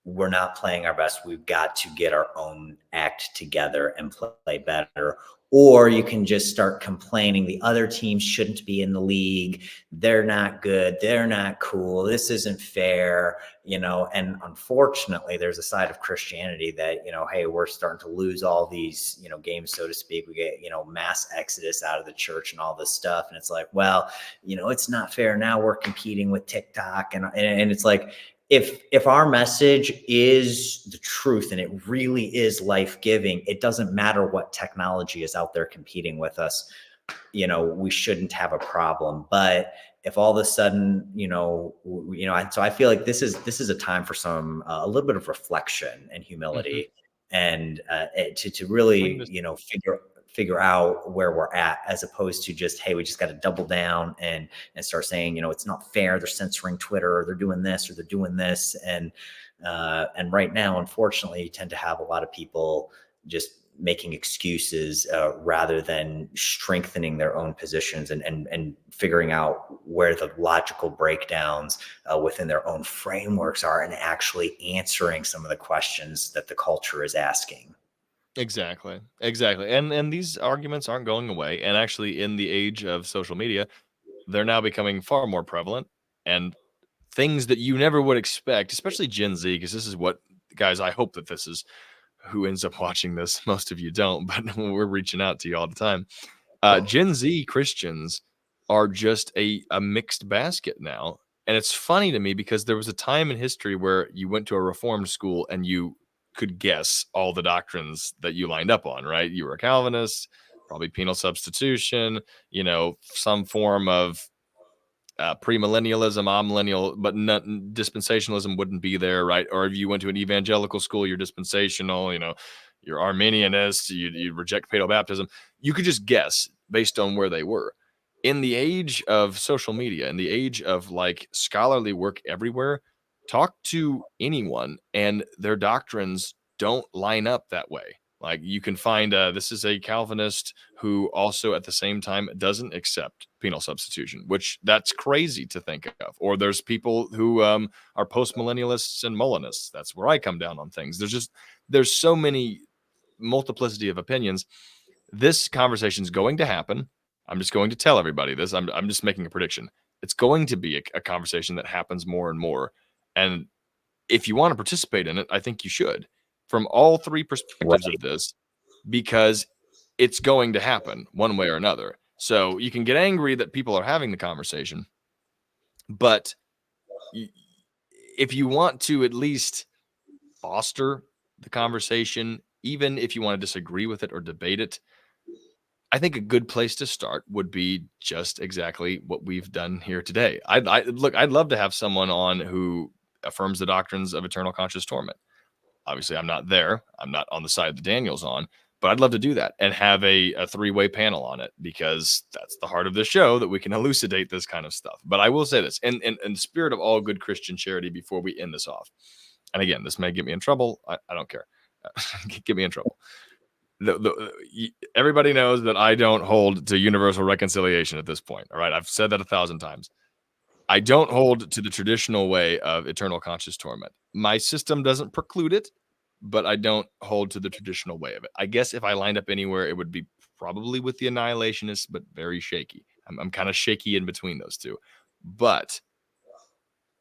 we're not playing our best. We've got to get our own act together and play better. Or you can just start complaining the other teams shouldn't be in the league. They're not good. They're not cool. This isn't fair, and unfortunately there's a side of Christianity that, hey, we're starting to lose all these, games, so to speak. We get, mass exodus out of the church and all this stuff. And it's like, well, it's not fair. Now we're competing with TikTok. And it's like, if our message is the truth and it really is life-giving, it doesn't matter what technology is out there competing with us. We shouldn't have a problem. But if all of a sudden, so I feel like this is a time for some a little bit of reflection and humility, and to really figure out where we're at, as opposed to just, hey, we just got to double down and start saying, it's not fair. They're censoring Twitter, or they're doing this, or they're doing this. And right now, unfortunately, you tend to have a lot of people just making excuses rather than strengthening their own positions and figuring out where the logical breakdowns within their own frameworks are, and actually answering some of the questions that the culture is asking. Exactly. And these arguments aren't going away. And actually, in the age of social media, they're now becoming far more prevalent, and things that you never would expect, especially Gen Z, because this is what, guys, I hope that this is who ends up watching this. Most of you don't, but we're reaching out to you all the time. Gen Z Christians are just a mixed basket now. And it's funny to me, because there was a time in history where you went to a reformed school and you could guess all the doctrines that you lined up on, right? You were a Calvinist, probably penal substitution, some form of premillennialism, amillennial, but dispensationalism wouldn't be there, right? Or if you went to an evangelical school, you're dispensational, you're Arminianist, you reject paedo baptism. You could just guess based on where they were. In the age of social media, in the age of like scholarly work everywhere, talk to anyone and their doctrines don't line up that way. Like, you can find this is a Calvinist who also at the same time doesn't accept penal substitution, which that's crazy to think of. Or there's people who are postmillennialists and Molinists. That's where I come down on things. There's so many multiplicity of opinions. this conversation is going to happen. I'm just going to tell everybody this. I'm just making a prediction. It's going to be a conversation that happens more and more. And if you want to participate in it, I think you should, from all three perspectives of this, because it's going to happen one way or another. So you can get angry that people are having the conversation, but if you want to at least foster the conversation, even if you want to disagree with it or debate it, I think a good place to start would be just exactly what we've done here today. I'd love to have someone on who affirms the doctrines of eternal conscious torment. Obviously, I'm not there. I'm not on the side that Daniel's on, but I'd love to do that and have a three-way panel on it, because that's the heart of the show, that we can elucidate this kind of stuff. But I will say this, in the spirit of all good Christian charity, before we end this off, and again, this may get me in trouble. I don't care. Get me in trouble. Everybody knows that I don't hold to universal reconciliation at this point. All right. I've said that 1,000 times. I don't hold to the traditional way of eternal conscious torment. My system doesn't preclude it, but I don't hold to the traditional way of it. I guess if I lined up anywhere, it would be probably with the annihilationists, but very shaky. I'm kind of shaky in between those two. But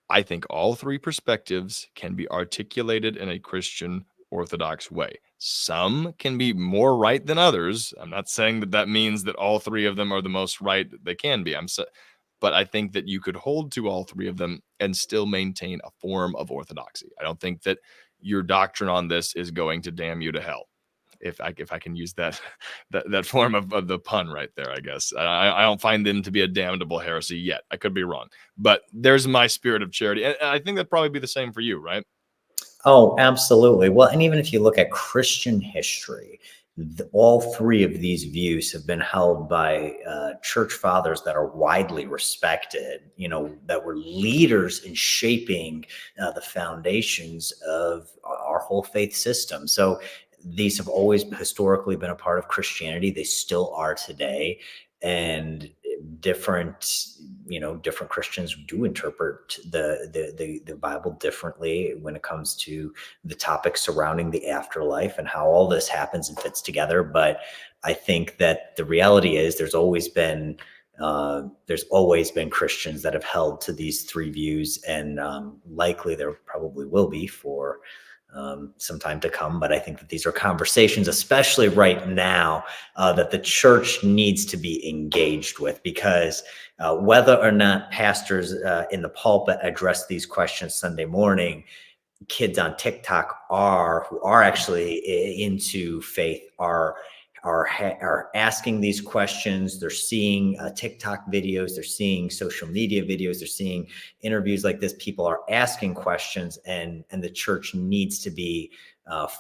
I think all three perspectives can be articulated in a Christian Orthodox way. Some can be more right than others. I'm not saying that that means that all three of them are the most right that they can be. But I think that you could hold to all three of them and still maintain a form of orthodoxy. I don't think that your doctrine on this is going to damn you to hell, if I can use that form of the pun right there. I guess I don't find them to be a damnable heresy yet. I could be wrong, but there's my spirit of charity, and I think that'd probably be the same for you, right? Oh, absolutely. Well, and even if you look at Christian history, all three of these views have been held by church fathers that are widely respected, that were leaders in shaping the foundations of our whole faith system. So these have always historically been a part of Christianity. They still are today. And different Christians do interpret the Bible differently when it comes to the topics surrounding the afterlife and how all this happens and fits together. But I think that the reality is there's always been Christians that have held to these three views, and likely there probably will be for some time to come. But I think that these are conversations, especially right now, that the church needs to be engaged with, because whether or not pastors in the pulpit address these questions Sunday morning, kids on TikTok who are actually into faith are asking these questions. They're seeing TikTok videos, they're seeing social media videos, they're seeing interviews like this. People are asking questions, and the church needs to be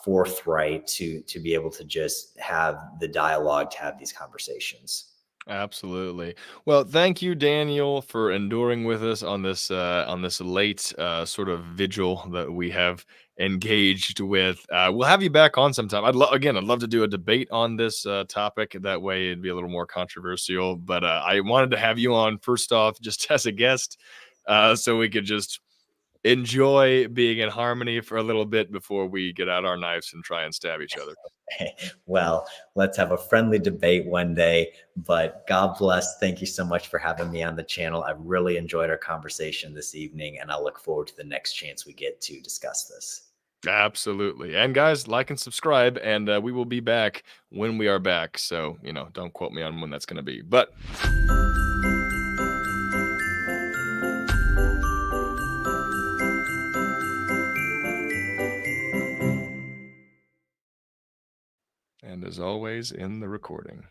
forthright to be able to just have the dialogue, to have these conversations. Absolutely. Well, thank you, Daniel, for enduring with us on this late sort of vigil that we have engaged with. We'll have you back on sometime. I'd love to do a debate on this topic. That way, it'd be a little more controversial. But I wanted to have you on first off, just as a guest, so we could just enjoy being in harmony for a little bit before we get out our knives and try and stab each other. Well, let's have a friendly debate one day, but God bless. Thank you so much for having me on the channel. I really enjoyed our conversation this evening, and I look forward to the next chance we get to discuss this. Absolutely. And guys, like and subscribe, and we will be back when we are back. So, don't quote me on when that's going to be, but and as always in the recording.